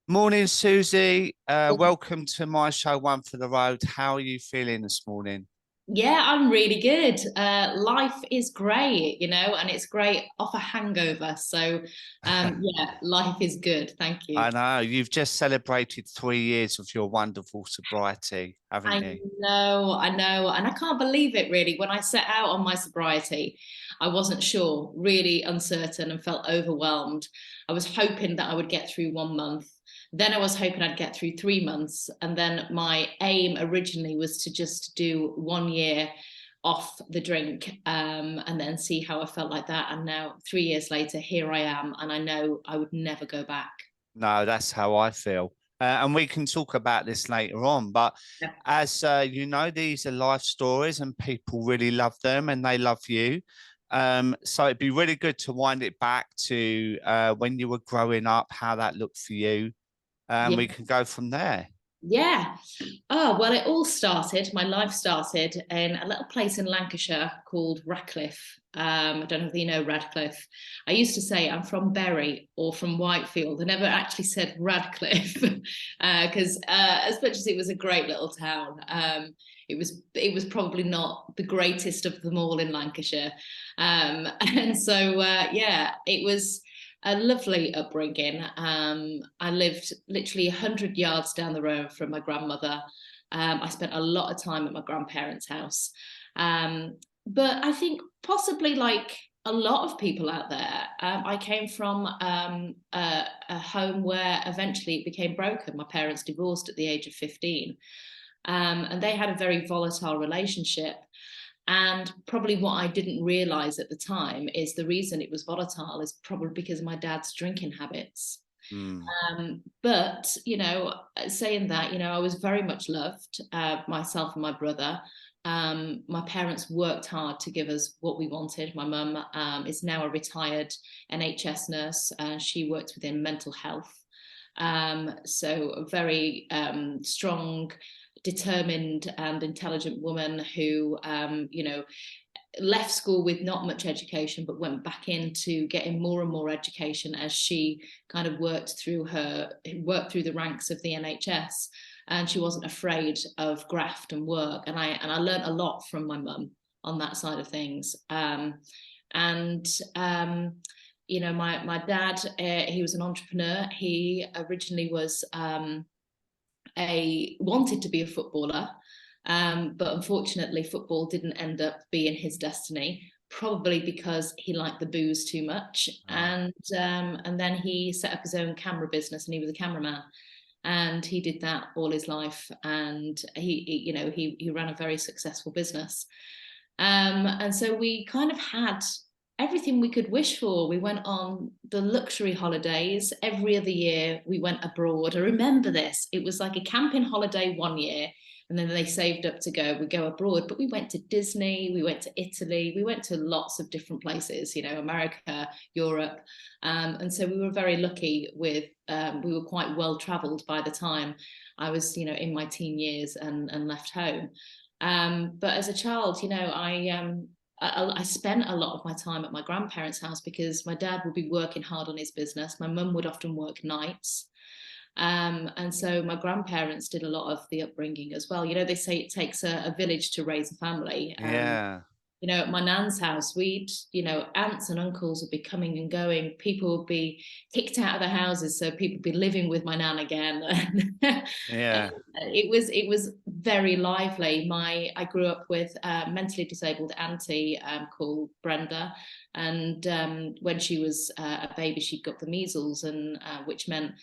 Morning, Susie. Oh, Welcome to my show, One for the Road. How are you feeling this morning? yeah, I'm really good. Life is great, and it's great off a hangover. Yeah, life is good. Thank you. I know you've just celebrated 3 years of your wonderful sobriety, haven't I you? know, and I can't believe it really. When I set out on my sobriety, I wasn't sure, really uncertain, and felt overwhelmed. I was hoping that I would get through 1 month. Then I was hoping I'd get through 3 months. And then my aim originally was to just do 1 year off the drink, and then see how I felt like that. And now, 3 years later, here I am, and I know I would never go back. No, that's how I feel. And we can talk about this later on. But Yeah. as you know, these are life stories and people really love them and they love you. So it'd be really good to wind it back to when you were growing up, how that looked for you. And we Yeah. can go from there. Yeah. Oh, well, it all started, my life started in a little place in Lancashire called Radcliffe. I don't know if you know Radcliffe. I used to say I'm from Bury or from Whitefield. I never actually said Radcliffe because as much as it was a great little town, it was probably not the greatest of them all in Lancashire. Yeah, it was a lovely upbringing. I lived literally 100 yards down the road from my grandmother. I spent a lot of time at my grandparents' house. But I think possibly like a lot of people out there, I came from a home where eventually it became broken. My parents divorced at the age of 15, and they had a very volatile relationship. And probably what I didn't realize at the time is the reason it was volatile is probably because of my dad's drinking habits. Mm. But, saying that, I was very much loved, myself and my brother. My parents worked hard to give us what we wanted. My mum is now a retired NHS nurse, and she works within mental health. So a very strong, determined, and intelligent woman who, left school with not much education, but went back into getting more and more education as she kind of worked through the ranks of the NHS. And she wasn't afraid of graft and work. And I learned a lot from my mum on that side of things. And my dad, he was an entrepreneur. He originally was a wanted to be a footballer, but unfortunately, football didn't end up being his destiny. Probably because he liked the booze too much, Oh. and then he set up his own camera business, and he was a cameraman, and he did that all his life, and he ran a very successful business, and so we kind of had everything we could wish for. We went on the luxury holidays every other year. We went abroad. I remember this. It was like a camping holiday 1 year, and then they saved up to go abroad. But we went to Disney, we went to Italy, we went to lots of different places, America, Europe. And so we were very lucky we were quite well traveled by the time I was, in my teen years and left home. But as a child, I spent a lot of my time at my grandparents' house because my dad would be working hard on his business. My mum would often work nights. And so my grandparents did a lot of the upbringing as well. They say it takes a village to raise a family. Yeah. At my nan's house, aunts and uncles would be coming and going. People would be kicked out of their houses, so people would be living with my nan again. Yeah. It was very lively. I grew up with a mentally disabled auntie called Brenda, and when she was a baby, she'd got the measles, and which meant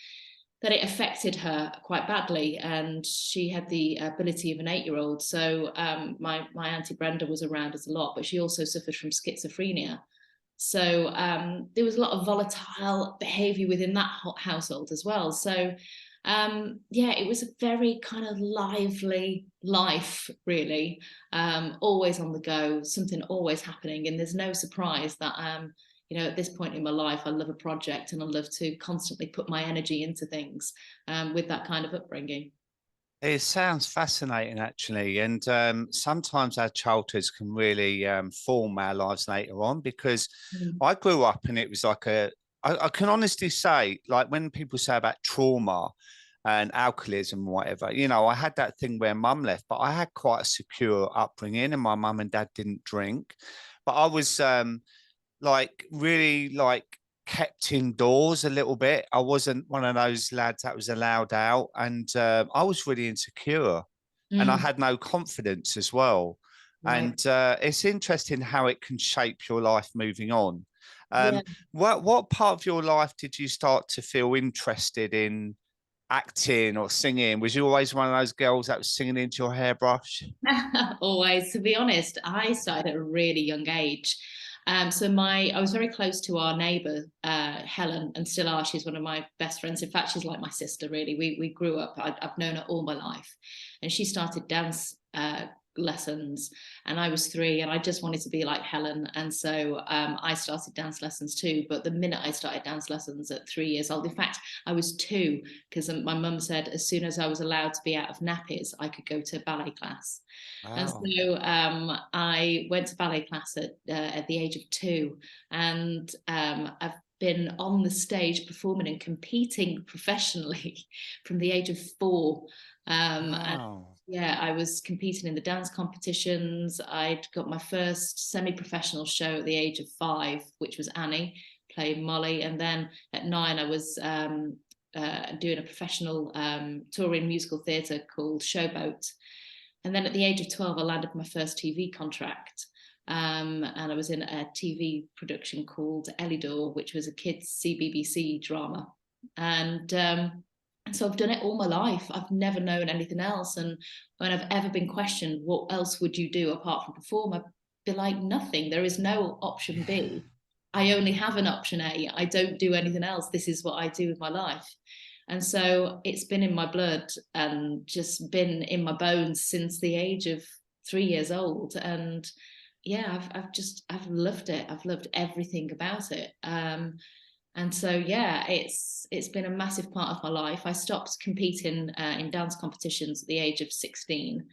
that it affected her quite badly, and she had the ability of an 8-year-old. So my auntie Brenda was around us a lot, but she also suffered from schizophrenia. So there was a lot of volatile behaviour within that household as well. So yeah, it was a very kind of lively life, really. Always on the go, something always happening, and there's no surprise that at this point in my life, I love a project and I love to constantly put my energy into things with that kind of upbringing. It sounds fascinating, actually. And sometimes our childhoods can really form our lives later on because Mm. I grew up and it was like I can honestly say, like when people say about trauma and alcoholism or whatever, you know, I had that thing where mum left, but I had quite a secure upbringing and my mum and dad didn't drink. But I was like really like kept indoors a little bit. I wasn't one of those lads that was allowed out, and I was really insecure, and I Mm, had no confidence as well. right. And it's interesting how it can shape your life moving on. Yeah. What part of your life did you start to feel interested in acting or singing? Was you always one of those girls that was singing into your hairbrush? Always, to be honest, I started at a really young age. So I was very close to our neighbour, Helen, and still are. She's one of my best friends. In fact, she's like my sister, really. We grew up. I've known her all my life, and she started dance lessons, and I was 3, and I just wanted to be like Helen, and so I started dance lessons too. But the minute I started dance lessons at 3 years old, in fact, I was 2, because my mum said as soon as I was allowed to be out of nappies, I could go to ballet class. And Wow. so I went to ballet class at the age of 2, and I've been on the stage performing and competing professionally from the age of 4. And Wow. yeah, I was competing in the dance competitions. I'd got my first semi-professional show at the age of 5, which was Annie playing Molly, and then at 9 I was doing a professional touring musical theatre called Showboat. And then at the age of 12, I landed my first TV contract. And I was in a TV production called Elidor, which was a kids' CBBC drama. And so I've done it all my life. I've never known anything else. And when I've ever been questioned, what else would you do apart from perform? I'd be like, nothing. There is no option B. I only have an option A. I don't do anything else. This is what I do with my life. And so it's been in my blood and just been in my bones since the age of 3 years old. And yeah, I've loved it. I've loved everything about it. And so yeah, it's been a massive part of my life. I stopped competing in dance competitions at the age of 16.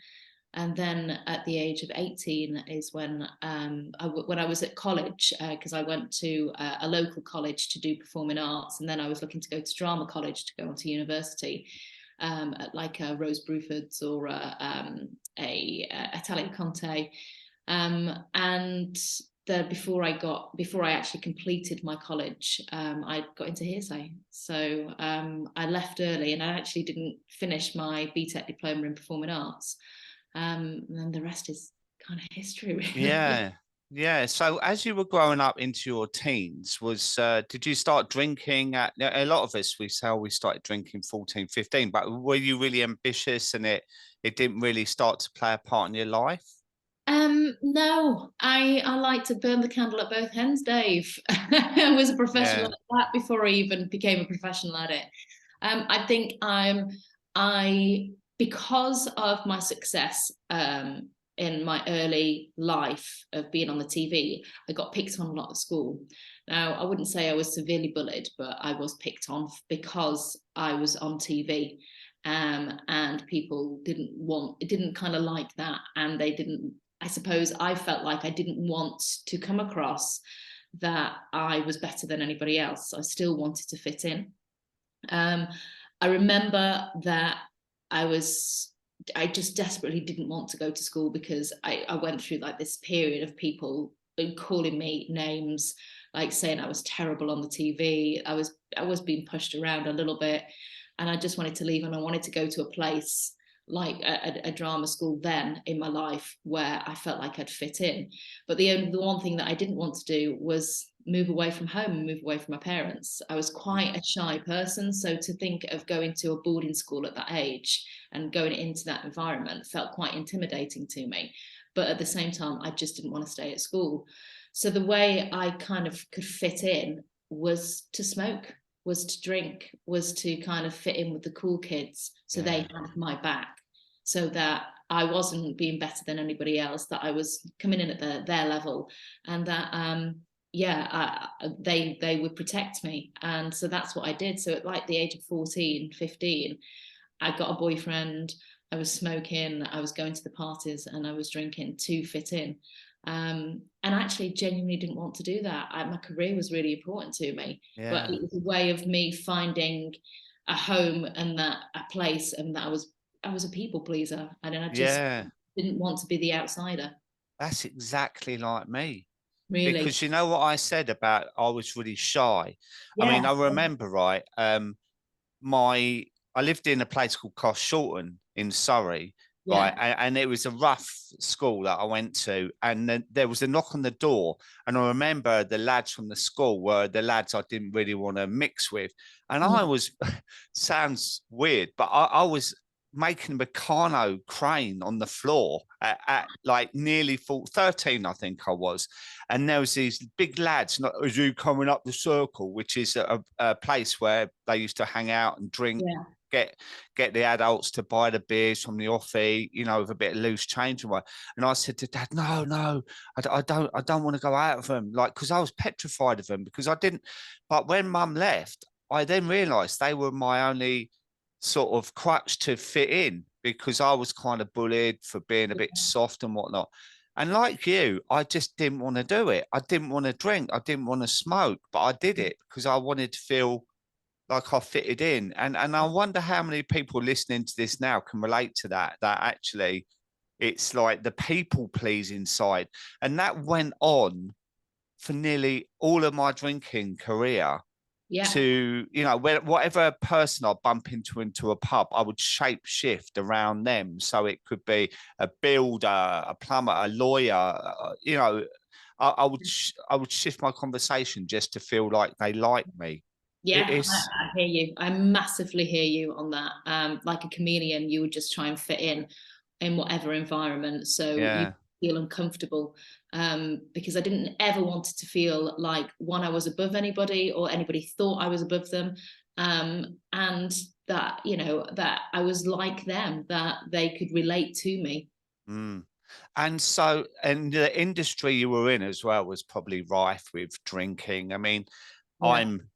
And then at the age of 18 is when I was at college, because I went to a local college to do performing arts, and then I was looking to go to drama college to go on to university, at like a Rose Bruford's or a Italian Conte. And before I actually completed my college, I got into Hearsay. So I left early, and I actually didn't finish my BTEC diploma in performing arts. And then the rest is kind of history, really. Yeah. Yeah. So as you were growing up into your teens, did you start drinking a lot of us, we say we started drinking 14, 15, but were you really ambitious and it didn't really start to play a part in your life? No, I like to burn the candle at both ends, Dave. I was a professional Yeah. at that before I even became a professional at it. I think I because of my success in my early life of being on the TV, I got picked on a lot at school. Now, I wouldn't say I was severely bullied, but I was picked on because I was on TV. And people didn't kind of like that, and they didn't. I suppose I felt like I didn't want to come across that I was better than anybody else. I still wanted to fit in. Um, I remember that I just desperately didn't want to go to school because I went through like this period of people calling me names, like saying I was terrible on the TV. I was being pushed around a little bit, and I just wanted to leave, and I wanted to go to a place like a drama school then in my life where I felt like I'd fit in. But the one thing that I didn't want to do was move away from home and move away from my parents. I was quite a shy person, so to think of going to a boarding school at that age and going into that environment felt quite intimidating to me. But at the same time, I just didn't want to stay at school. So the way I kind of could fit in was to smoke, was to drink, was to kind of fit in with the cool kids so they Yeah. had my back, so that I wasn't being better than anybody else, that I was coming in at their level, and that they would protect me. And so that's what I did. So at like the age of 14, 15, I got a boyfriend, I was smoking, I was going to the parties, and I was drinking to fit in. And actually genuinely didn't want to do that. My career was really important to me, but it was a way of me finding a home and that a place, and that I was a people pleaser, and I just didn't want to be the outsider. That's exactly like me. Really? Because you know what I said about I was really shy. I mean, I remember, right, I lived in a place called Shorten in Surrey, right, and it was a rough school that I went to, and then there was a knock on the door, and I remember the lads from the school were the lads I didn't really want to mix with, and I was sounds weird, but I was making a Meccano crane on the floor at like nearly 13, I think I was. And there was these big lads, not as you coming up the circle, which is a place where they used to hang out and drink, get the adults to buy the beers from the offie, you know, with a bit of loose change and what. And I said to Dad, no, I don't want to go out of them, like, because I was petrified of them, because I didn't. But when Mum left, I then realised they were my only sort of crutch to fit in, because I was kind of bullied for being a bit soft and whatnot. And like you, I just didn't want to do it. I didn't want to drink. I didn't want to smoke, but I did it because I wanted to feel like I fitted in. And I wonder how many people listening to this now can relate to that, that actually it's like the people pleasing side. And that went on for nearly all of my drinking career. To, you know, whatever person I bump into a pub, I would shape shift around them. So it could be a builder, a plumber, a lawyer, you know, I would shift my conversation just to feel like they like me. I hear you. I massively hear you on that. Like a chameleon, you would just try and fit in whatever environment, so you feel uncomfortable. Because I didn't ever want to feel like, one, I was above anybody or anybody thought I was above them, and that, you know, that I was like them, that they could relate to me. And so, and the industry you were in as well was probably rife with drinking. I mean, I'm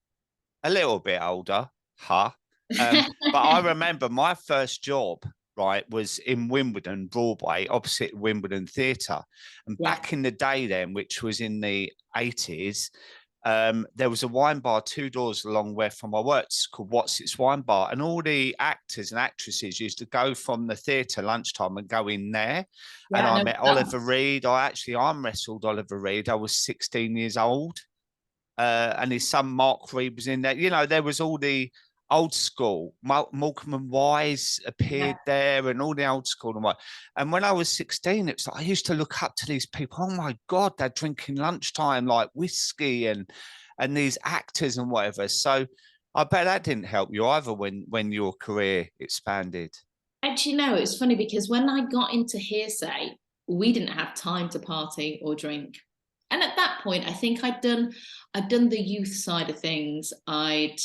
a little bit older, but I remember my first job, right, was in Wimbledon, Broadway, opposite Wimbledon Theatre. And back in the day then, which was in the 80s, there was a wine bar 2 doors along where from I worked called What's It's Wine Bar. And all the actors and actresses used to go from the theatre lunchtime and go in there. And I met Oliver Reed. I actually arm wrestled Oliver Reed. I was 16 years old. And his son Mark Reed was in there. You know, there was all the old school. Malcolm and Wise appeared there, and all the old school and what. And when I was 16, it's like I used to look up to these people. Oh my God, they're drinking lunchtime like whiskey and these actors and whatever. So I bet that didn't help you either when your career expanded. Actually, no, it's funny because when I got into Hearsay, we didn't have time to party or drink. And at that point, I think I'd done the youth side of things. I'd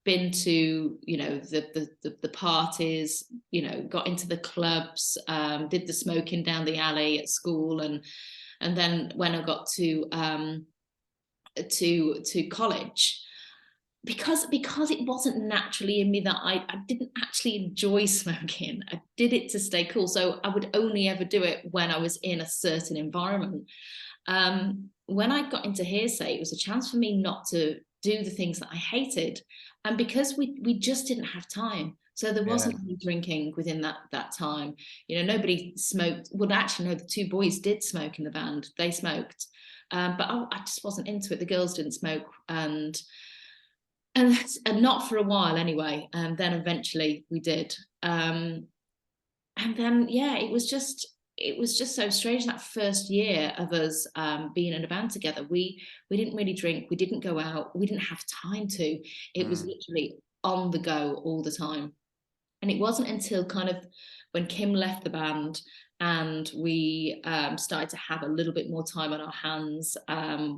been to, you know, the parties, you know, got into the clubs, did the smoking down the alley at school, and then when I got to college, because it wasn't naturally in me, that I didn't actually enjoy smoking. I did it to stay cool. So I would only ever do it when I was in a certain environment. When I got into Hearsay, it was a chance for me not to do the things that I hated. And because we just didn't have time. So there wasn't any drinking within that time. You know, nobody smoked. Well, actually, no, the 2 boys did smoke in the band. They smoked. But I just wasn't into it. The girls didn't smoke. And not for a while anyway. And then eventually we did. And then, it was just so strange that first year of us being in a band together. We didn't really drink. We didn't go out. We didn't have time to. It was literally on the go all the time. And it wasn't until kind of when Kim left the band and we started to have a little bit more time on our hands,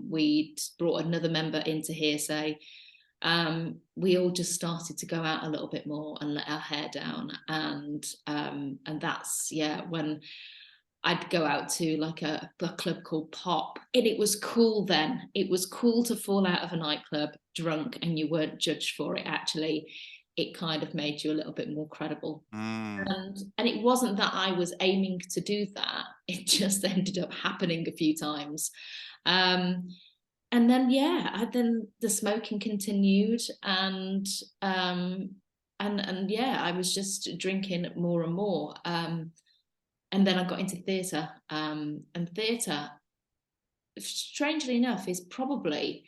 we brought another member into Hearsay. We all just started to go out a little bit more and let our hair down. And that's, when I'd go out to like a club called Pop. And it was cool then. It was cool to fall out of a nightclub drunk and you weren't judged for it, actually. it kind of made you a little bit more credible. Mm. And it wasn't that I was aiming to do that. It just ended up happening a few times. And then, then the smoking continued, and yeah, I was just drinking more and more. And then I got into theatre, and theatre, strangely enough, is probably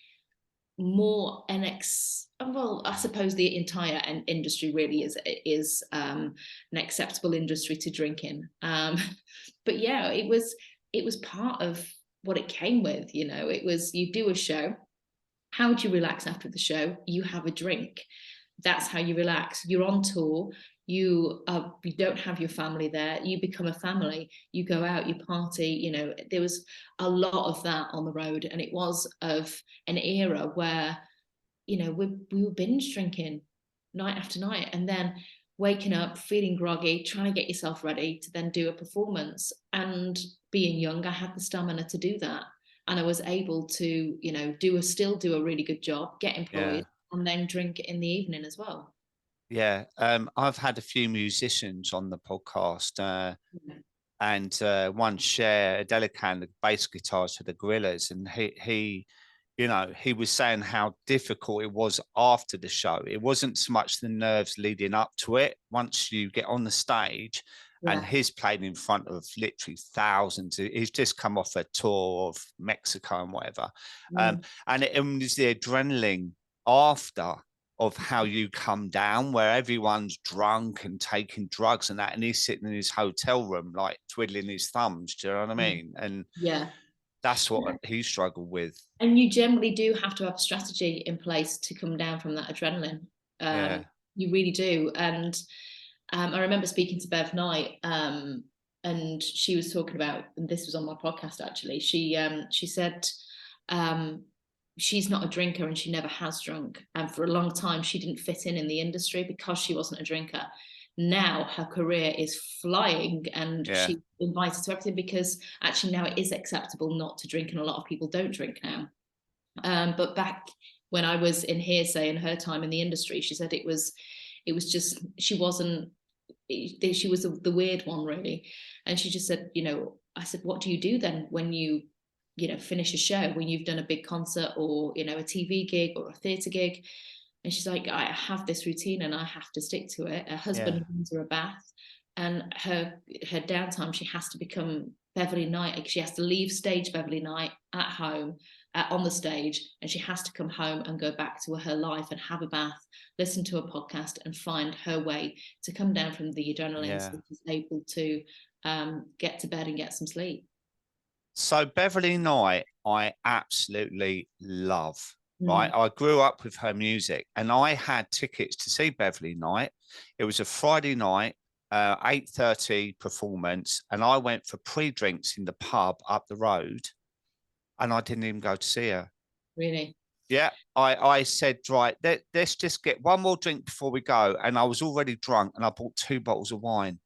more well, I suppose the entire industry really is an acceptable industry to drink in. But yeah, it was part of what it came with. It was, you do a show. How do you relax after the show? You have a drink. That's how you relax. You're on tour. You don't have your family there. You become a family. You go out, you party. There was a lot of that on the road, and it was of an era where we were binge drinking night after night, and then waking up feeling groggy, trying to get yourself ready to then do a performance. And being young, I had the stamina to do that, and I was able to still do a really good job, get employed, and then drink in the evening as well. Yeah, I've had a few musicians on the podcast, and one share a Delican, the bass guitars for the Gorillas, and he was saying how difficult it was after the show. It wasn't so much the nerves leading up to it. Once you get on the stage, and he's played in front of literally thousands. He's just come off a tour of Mexico and whatever, and it was the adrenaline after of how you come down, where everyone's drunk and taking drugs and that, and he's sitting in his hotel room like twiddling his thumbs. Do you know what I mean? And that's what he struggled with. And you generally do have to have a strategy in place to come down from that adrenaline. You really do. And I remember speaking to Bev Knight, and she was talking about, and this was on my podcast actually, she said she's not a drinker, and she never has drunk, and for a long time she didn't fit in the industry because she wasn't a drinker. Now her career is flying, and she's invited to everything, because actually now it is acceptable not to drink, and a lot of people don't drink now. But back when I was in Hearsay in her time in the industry, she said it was just, she was the weird one really. And she just said, I said, what do you do then when you finish a show, when you've done a big concert or a TV gig or a theatre gig? And she's like, I have this routine and I have to stick to it. Her husband brings her a bath, and her downtime, she has to become Beverly Knight. She has to leave stage Beverly Knight at home, on the stage, and she has to come home and go back to her life and have a bath, listen to a podcast, and find her way to come down from the adrenaline, so she's able to get to bed and get some sleep. So Beverly Knight, I absolutely love. Right, I grew up with her music, and I had tickets to see Beverly Knight. It was a Friday night, 8:30 performance, and I went for pre-drinks in the pub up the road, and I didn't even go to see her. Really? Yeah, I said, right, let's just get one more drink before we go, and I was already drunk, and I bought 2 bottles of wine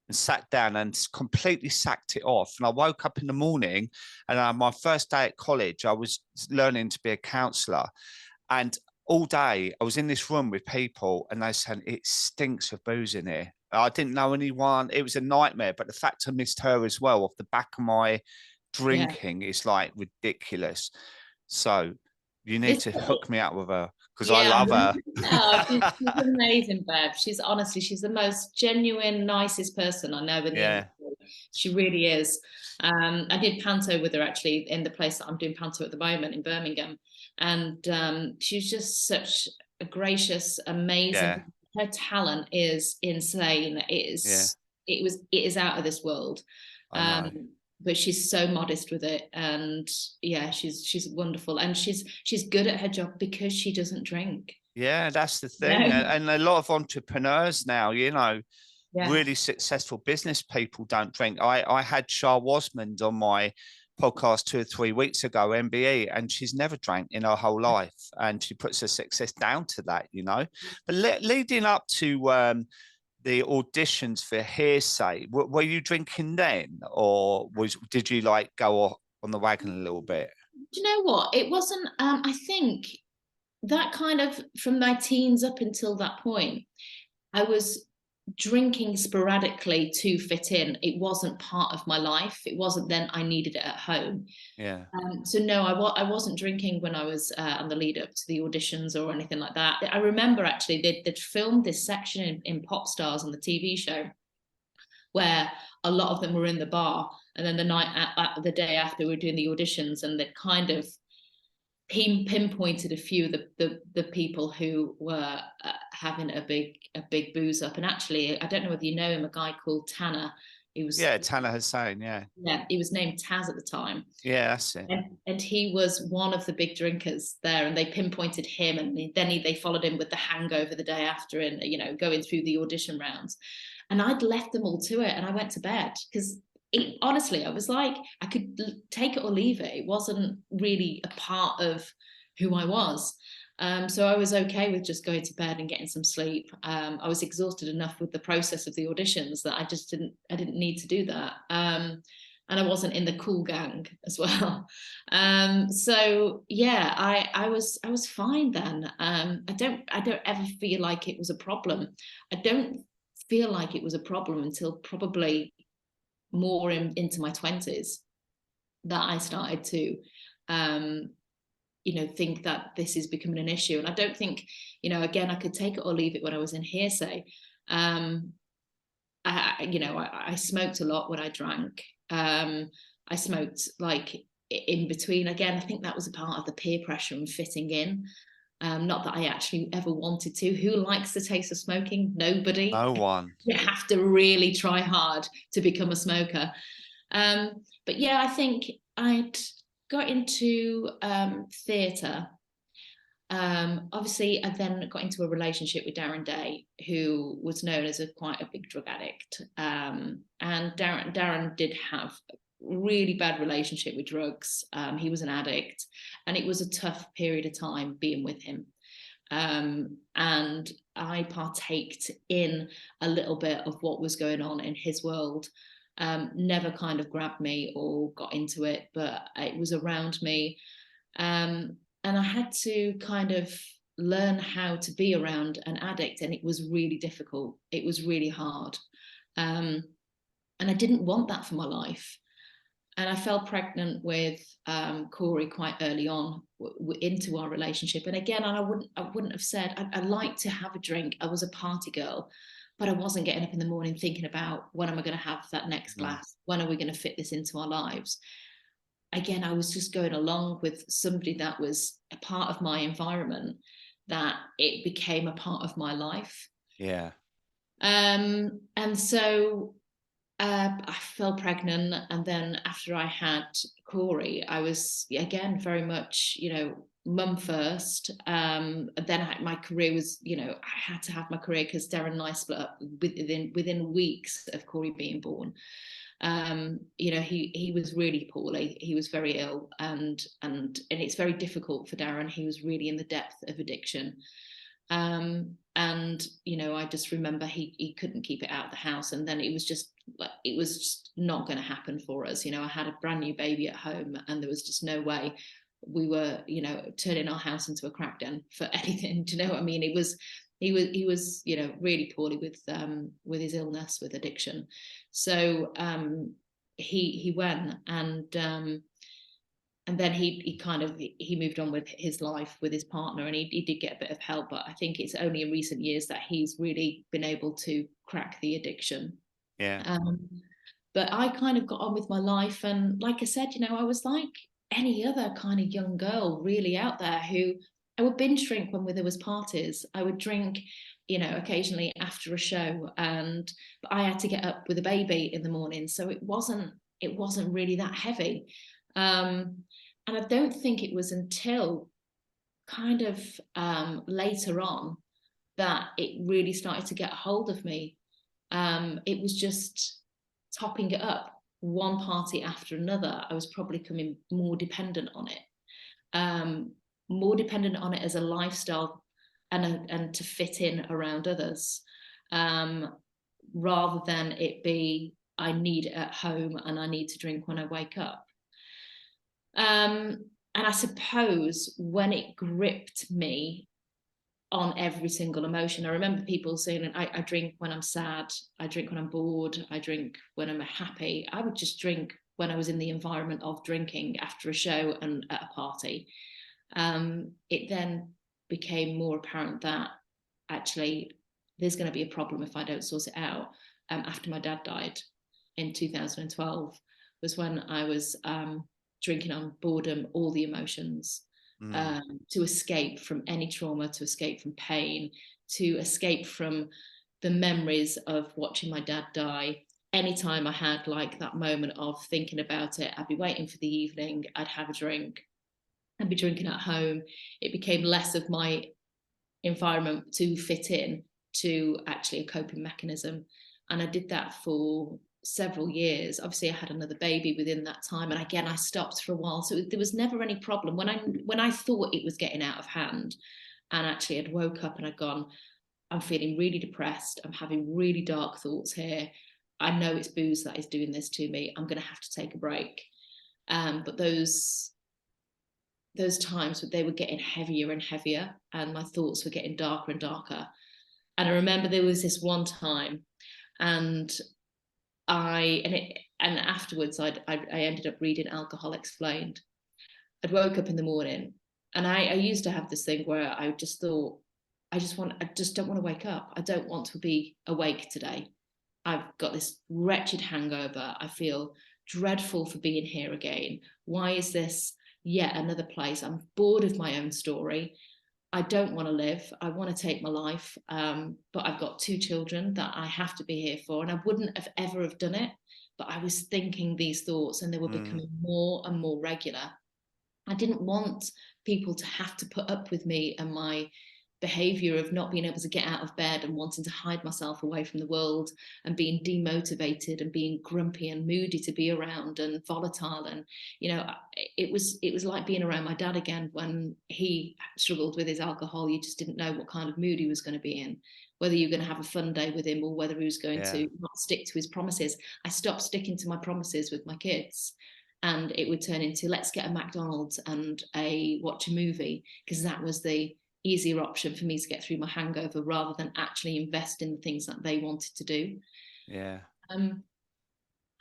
and sat down and completely sacked it off. And I woke up in the morning, and my first day at college, I was learning to be a counsellor. And all day I was in this room with people, and they said, it stinks of booze in here. I didn't know anyone. It was a nightmare. But the fact I missed her as well off the back of my drinking is like ridiculous. So you need to hook me up with her, because I love her. Oh, she's amazing, Bev. She's the most genuine, nicest person I know in the industry. She really is. I did panto with her actually in the place that I'm doing panto at the moment in Birmingham, and she's just such a gracious, amazing. Her talent is insane. It is out of this world. But she's so modest with it, and she's wonderful, and she's good at her job because she doesn't drink. Yeah, that's the thing. And a lot of entrepreneurs now, really successful business people don't drink. I had Shah Wasmond on my podcast 2 or 3 weeks ago, MBE, and she's never drank in her whole life, and she puts her success down to that. But leading up to the auditions for Hearsay, were you drinking then, or did you go on the wagon a little bit? Do you know what? It wasn't. I think that kind of, from my teens up until that point, I was drinking sporadically to fit in. It wasn't part of my life. It wasn't then I needed it at home. Yeah. So no, I wasn't drinking when I was on the lead up to the auditions or anything like that. I remember actually they'd filmed this section in Pop Stars on the TV show where a lot of them were in the bar, and then the day after we were doing the auditions, and they'd kind of pinpointed a few of the people who were having a big booze up. And actually, I don't know whether you know him, a guy called Tanner. He was Tanner Hussein, yeah, he was named Taz at the time. Yeah, that's it. And he was one of the big drinkers there, and they pinpointed him, and then they followed him with the hangover the day after, and going through the audition rounds. And I'd left them all to it, and I went to bed because honestly, I was like, I could take it or leave it. It wasn't really a part of who I was. So I was okay with just going to bed and getting some sleep. I was exhausted enough with the process of the auditions that I didn't need to do that. And I wasn't in the cool gang as well. So yeah, I was fine then. I don't ever feel like it was a problem. I don't feel like it was a problem until probably more into my 20s that I started to think that this is becoming an issue. And I don't think, again, I could take it or leave it when I was in Hearsay. I smoked a lot when I drank. I smoked like in between. Again, I think that was a part of the peer pressure and fitting in. Not that I actually ever wanted to. Who likes the taste of smoking? Nobody. No one. You have to really try hard to become a smoker. But yeah, I think I'd got into theatre. Obviously, I then got into a relationship with Darren Day, who was known as quite a big drug addict. And Darren did have a really bad relationship with drugs. He was an addict, and it was a tough period of time being with him. And I partaked in a little bit of what was going on in his world. Never kind of grabbed me or got into it, but it was around me. And I had to kind of learn how to be around an addict, and it was really difficult. It was really hard. And I didn't want that for my life. And I fell pregnant with Corey quite early on into our relationship. And again, I wouldn't have said I like to have a drink. I was a party girl, but I wasn't getting up in the morning thinking about when am I going to have that next glass? When are we going to fit this into our lives? Again, I was just going along with somebody that was a part of my environment, that it became a part of my life. Yeah. And so I fell pregnant, and then after I had Corey, I was again very much, mum first. Then my career was, I had to have my career because Darren and I split up within weeks of Corey being born. He was really poorly. He was very ill, and it's very difficult for Darren. He was really in the depth of addiction. I just remember he couldn't keep it out of the house, and then it was just not going to happen for us. I had a brand new baby at home, and there was just no way we were, turning our house into a crack den for anything. Do you know what I mean? He was, really poorly with his illness, with addiction. So he went, and then he moved on with his life with his partner, and he did get a bit of help, but I think it's only in recent years that he's really been able to crack the addiction. Yeah. But I kind of got on with my life, and like I said, I was like any other kind of young girl really out there who I would binge drink when there was parties. I would drink, occasionally after a show, but I had to get up with a baby in the morning, so it wasn't really that heavy. And I don't think it was until kind of later on that it really started to get a hold of me. It was just topping it up, one party after another. I was probably becoming more dependent on it, as a lifestyle and to fit in around others, rather than it be I need it at home and I need to drink when I wake up. I suppose when it gripped me on every single emotion, I remember people saying, I drink when I'm sad, I drink when I'm bored, I drink when I'm happy. I would just drink when I was in the environment of drinking after a show and at a party. It then became more apparent that actually there's going to be a problem if I don't sort it out. After my dad died in 2012 was when I was drinking on boredom, all the emotions, to escape from any trauma, to escape from pain, to escape from the memories of watching my dad die. Anytime I had like that moment of thinking about it, I'd be waiting for the evening, I'd have a drink, I'd be drinking at home. It became less of my environment to fit in to actually a coping mechanism. And I did that for several years. Obviously, I had another baby within that time, and again, I stopped for a while. So there was never any problem. When I thought it was getting out of hand, and actually I'd woke up and I'd gone, I'm feeling really depressed. I'm having really dark thoughts here. I know it's booze that is doing this to me. I'm going to have to take a break. But those times they were getting heavier and heavier, and my thoughts were getting darker and darker. And I remember there was this one time, and afterwards I ended up reading Alcohol Explained. I'd woke up in the morning, and I used to have this thing where I just thought, I just don't want to wake up. I don't want to be awake today. I've got this wretched hangover. I feel dreadful for being here again. Why is this yet another place? I'm bored of my own story. I don't want to live. I want to take my life. But I've got 2 children that I have to be here for. And I wouldn't have ever have done it. But I was thinking these thoughts, and they were becoming more and more regular. I didn't want people to have to put up with me and my behavior of not being able to get out of bed and wanting to hide myself away from the world and being demotivated and being grumpy and moody to be around and volatile. And it was like being around my dad again when he struggled with his alcohol. You just didn't know what kind of mood he was going to be in, whether you're going to have a fun day with him or whether he was going to not stick to his promises. I stopped sticking to my promises with my kids, and it would turn into, let's get a McDonald's and watch a movie, because that was the easier option for me to get through my hangover, rather than actually invest in the things that they wanted to do. And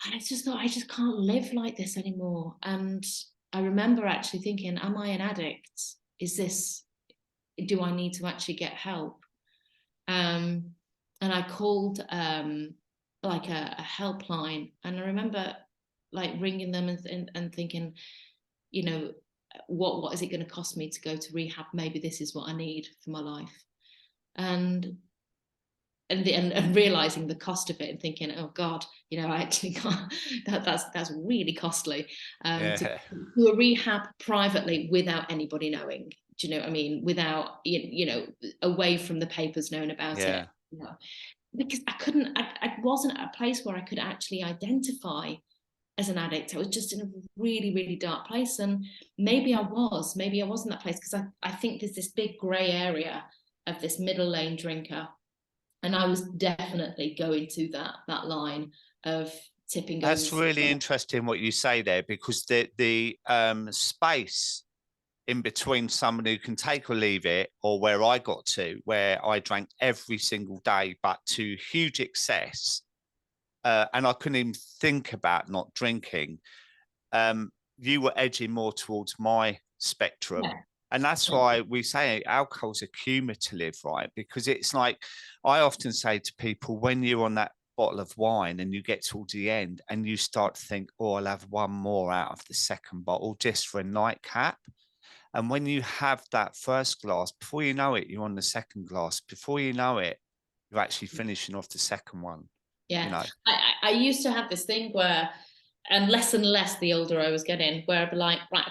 I just thought, I just can't live like this anymore. And I remember actually thinking, am I an addict? Do I need to actually get help? And I called like a helpline, and I remember like ringing them and thinking, what is it going to cost me to go to rehab? Maybe this is what I need for my life. And realizing the cost of it and thinking, oh God, I actually can't, that's really costly. To a rehab privately without anybody knowing. Do you know what I mean? Without, away from the papers knowing about it. Because I wasn't at a place where I could actually identify as an addict. I was just in a really, really dark place. And maybe I was in that place, because I think there's this big grey area of this middle lane drinker. And I was definitely going to that line of tipping. That's really interesting what you say there, because the space in between someone who can take or leave it, or where I got to, where I drank every single day, but to huge excess, and I couldn't even think about not drinking. You were edging more towards my spectrum. Yeah. And that's why we say alcohol's a cumulative, right? Because it's like, I often say to people, when you're on that bottle of wine and you get towards the end and you start to think, oh, I'll have one more out of the second bottle just for a nightcap. And when you have that first glass, before you know it, you're on the second glass. Before you know it, you're actually finishing off the second one. Yeah. I used to have this thing where, and less the older I was getting, where I'd be like, right,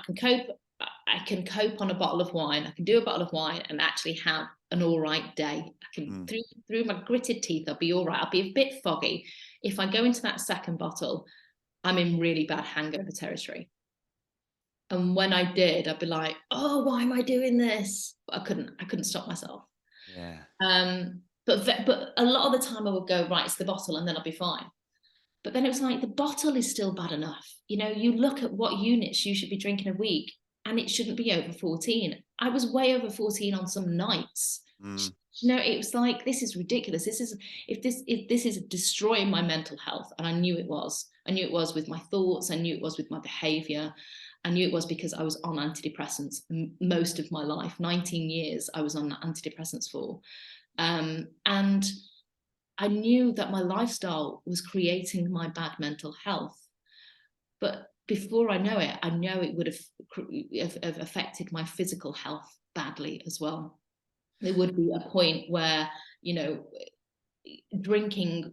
I can cope on a bottle of wine. I can do a bottle of wine and actually have an all right day. I can, through my gritted teeth, I'll be all right. I'll be a bit foggy. If I go into that second bottle, I'm in really bad hangover territory. And when I did, I'd be like, oh, why am I doing this? But I couldn't stop myself. Yeah. But a lot of the time I would go, right, it's the bottle, and then I'll be fine. But then it was like, the bottle is still bad enough. You look at what units you should be drinking a week. and it shouldn't be over 14. I was way over 14 on some nights. You know, it was like, this is ridiculous. If this is destroying my mental health, and I knew it was. I knew it was with my thoughts. I knew it was with my behavior. I knew it was because I was on antidepressants most of my life. 19 years I was on antidepressants for. And I knew that my lifestyle was creating my bad mental health. But before I know it would have affected my physical health badly as well. There would be a point where, you know, drinking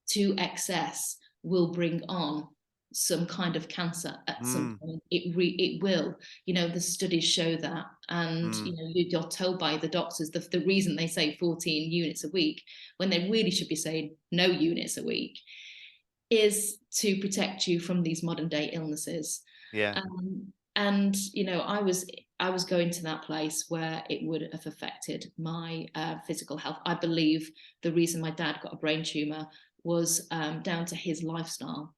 to excess will bring on some kind of cancer at some point. It will, you know, the studies show that. And you know, you're told by the doctors the reason they say 14 units a week when they really should be saying no units a week is to protect you from these modern day illnesses. And you know, I was going to that place where it would have affected my physical health. I believe the reason my dad got a brain tumor was down to his lifestyle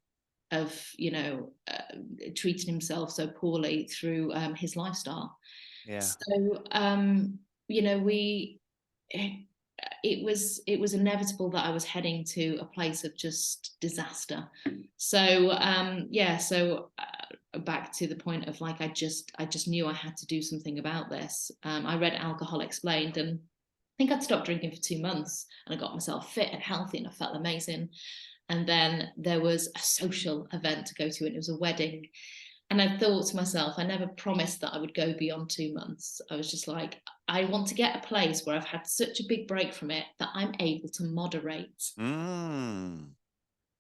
of, you know, treating himself so poorly through his lifestyle. So you know, it was inevitable that I was heading to a place of just disaster. So back to the point of like, I just knew I had to do something about this. I read Alcohol Explained, and I think I'd stopped drinking for 2 months, and I got myself fit and healthy, and I felt amazing. And then there was a social event to go to, and it was a wedding. And I thought to myself, I never promised that I would go beyond 2 months. I was just like, I want to get a place where I've had such a big break from it that I'm able to moderate. And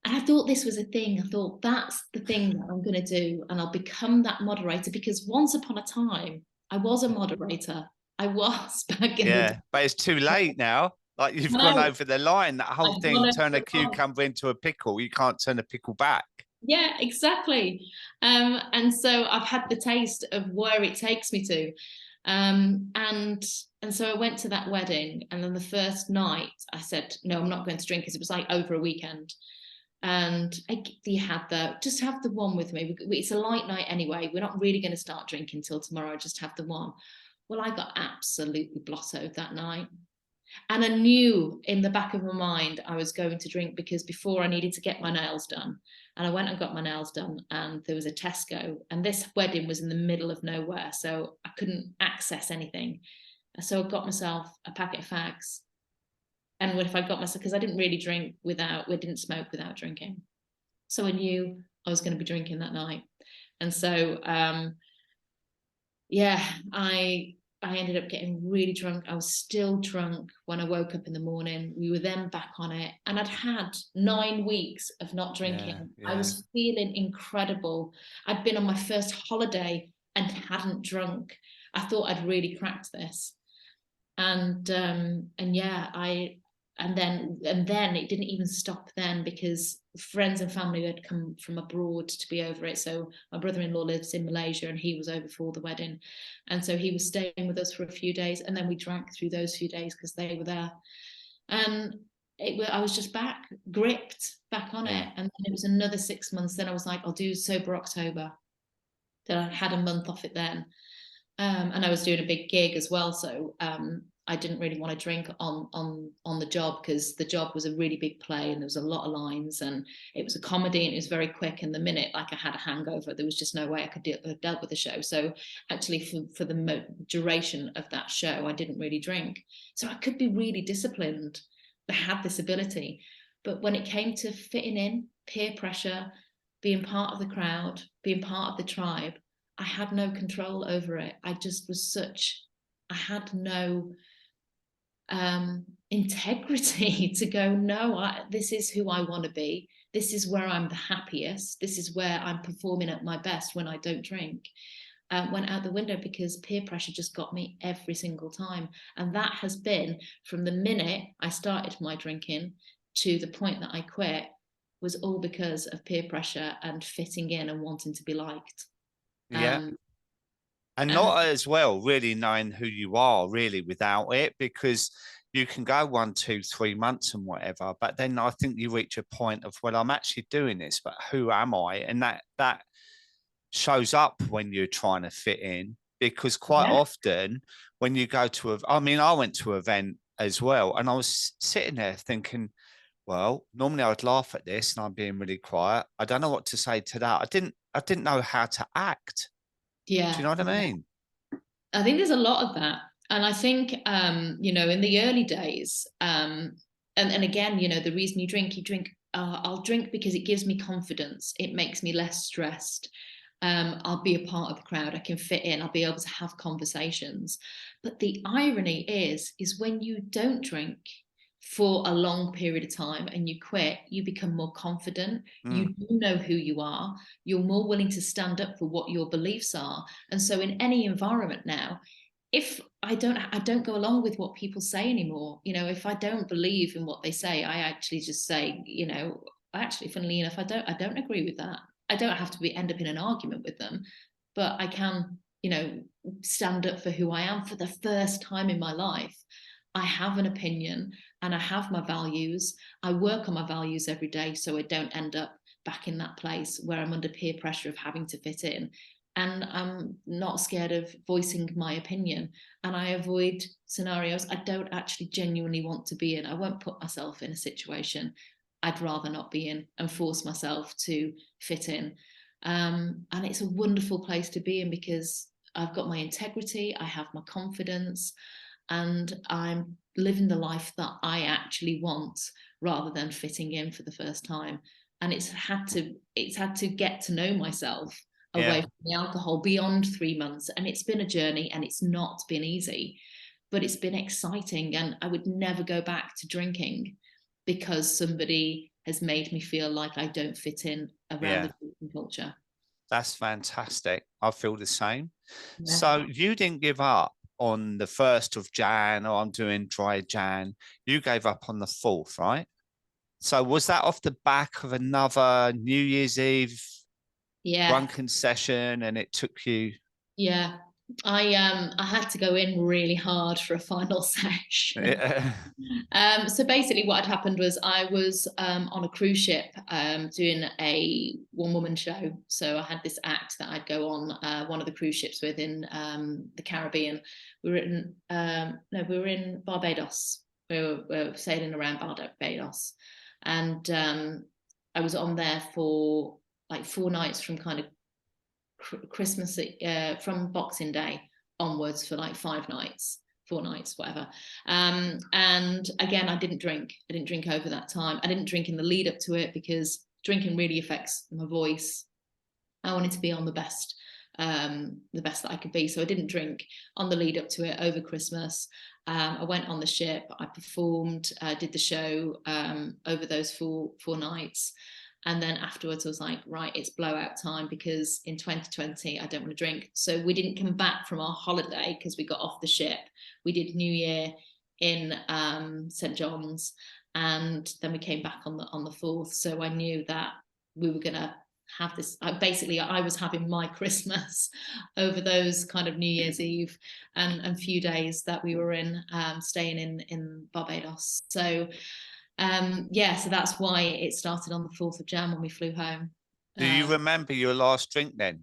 I thought this was a thing. I thought that's the thing that I'm going to do. And I'll become that moderator, because once upon a time, I was a moderator. I was back in the day. But it's too late now. Like, you've gone over the line. That whole thing, turn a cucumber into a pickle. You can't turn a pickle back. Yeah, exactly. And so I've had the taste of where it takes me to. And so I went to that wedding, and then the first night I said, no, I'm not going to drink, because it was like over a weekend. And you had just have the one with me. It's a light night anyway. We're not really going to start drinking till tomorrow. Just have the one. Well, I got absolutely blottoed that night. And I knew in the back of my mind I was going to drink, because before I needed to get my nails done. And I went and got my nails done, and there was a Tesco, and this wedding was in the middle of nowhere, so I couldn't access anything. So I got myself a packet of fags. And what if I got myself, because I didn't really we didn't smoke without drinking. So I knew I was going to be drinking that night. And so, I ended up getting really drunk. I was still drunk when I woke up in the morning. We were then back on it. And I'd had 9 weeks of not drinking. I was feeling incredible. I'd been on my first holiday and hadn't drunk. I thought I'd really cracked this. And then it didn't even stop then, because friends and family had come from abroad to be over it. So my brother-in-law lives in Malaysia, and he was over for the wedding, and so he was staying with us for a few days, and then we drank through those few days because they were there. And I was just gripped back on it. And then it was another 6 months. Then I was like, I'll do sober October. Then I had a month off it then. And I was doing a big gig as well, so I didn't really want to drink on the job, because the job was a really big play, and there was a lot of lines, and it was a comedy, and it was very quick. And the minute like I had a hangover, there was just no way I could deal with the show. So actually, for the duration of that show, I didn't really drink. So I could be really disciplined. I had this ability, but when it came to fitting in, peer pressure, being part of the crowd, being part of the tribe, I had no control over it. I had no integrity to go, no, this is who I want to be. This is where I'm the happiest. This is where I'm performing at my best when I don't drink. Went out the window, because peer pressure just got me every single time. And that has been from the minute I started my drinking to the point that I quit, was all because of peer pressure and fitting in and wanting to be liked. And not as well really knowing who you are really without it, because you can go 1, 2, 3 months and whatever, but then I think you reach a point of, well, I'm actually doing this, but who am I? And that shows up when you're trying to fit in, because quite Yeah. often when you go to I mean, I went to an event as well, and I was sitting there thinking, well, normally I would laugh at this and I'm being really quiet. I don't know what to say to that. I didn't know how to act. Do you Yeah. know what I mean? I think there's a lot of that. And I think, you know, in the early days, and again, you know, the reason you drink, I'll drink because it gives me confidence. It makes me less stressed. I'll be a part of the crowd. I can fit in. I'll be able to have conversations. But the irony is when you don't drink for a long period of time and you quit, you become more confident. You do know who you are. You're more willing to stand up for what your beliefs are. And so in any environment now, if I don't go along with what people say anymore. You know, if I don't believe in what they say, I actually just say, you know, actually, funnily enough, I don't agree with that. I don't have to end up in an argument with them, but I can, you know, stand up for who I am for the first time in my life. I have an opinion and I have my values. I work on my values every day so I don't end up back in that place where I'm under peer pressure of having to fit in. And I'm not scared of voicing my opinion. And I avoid scenarios I don't actually genuinely want to be in. I won't put myself in a situation I'd rather not be in and force myself to fit in. And it's a wonderful place to be in because I've got my integrity, I have my confidence, and I'm living the life that I actually want rather than fitting in for the first time. And it's had to get to know myself away from the alcohol beyond 3 months. And it's been a journey and it's not been easy, but it's been exciting. And I would never go back to drinking because somebody has made me feel like I don't fit in around the drinking culture. That's fantastic. I feel the same. Yeah. So you didn't give up on the 1st of Jan, or I'm doing dry Jan. You gave up on the 4th, right? So was that off the back of another New Year's Eve drunken session and it took you? Yeah. I had to go in really hard for a final session. So basically what had happened was I was on a cruise ship doing a one-woman show. So I had this act that I'd go on one of the cruise ships with in the Caribbean. We were in Barbados. We were sailing around Barbados. And I was on there for like 4 nights from kind of Christmas, from Boxing Day onwards for like 5 nights, 4 nights, whatever. And again, I didn't drink over that time. I didn't drink in the lead up to it because drinking really affects my voice. I wanted to be on the best that I could be. So I didn't drink on the lead up to it over Christmas. I went on the ship, I performed, did the show over those four nights. And then afterwards I was like, right, it's blowout time because in 2020, I don't want to drink. So we didn't come back from our holiday because we got off the ship. We did New Year in St. John's, and then we came back on the 4th. So I knew that we were going to have this. Basically, I was having my Christmas over those kind of New Year's Eve and few days that we were staying in Barbados. So so that's why it started on the 4th of Jan when we flew home. Do you remember your last drink then?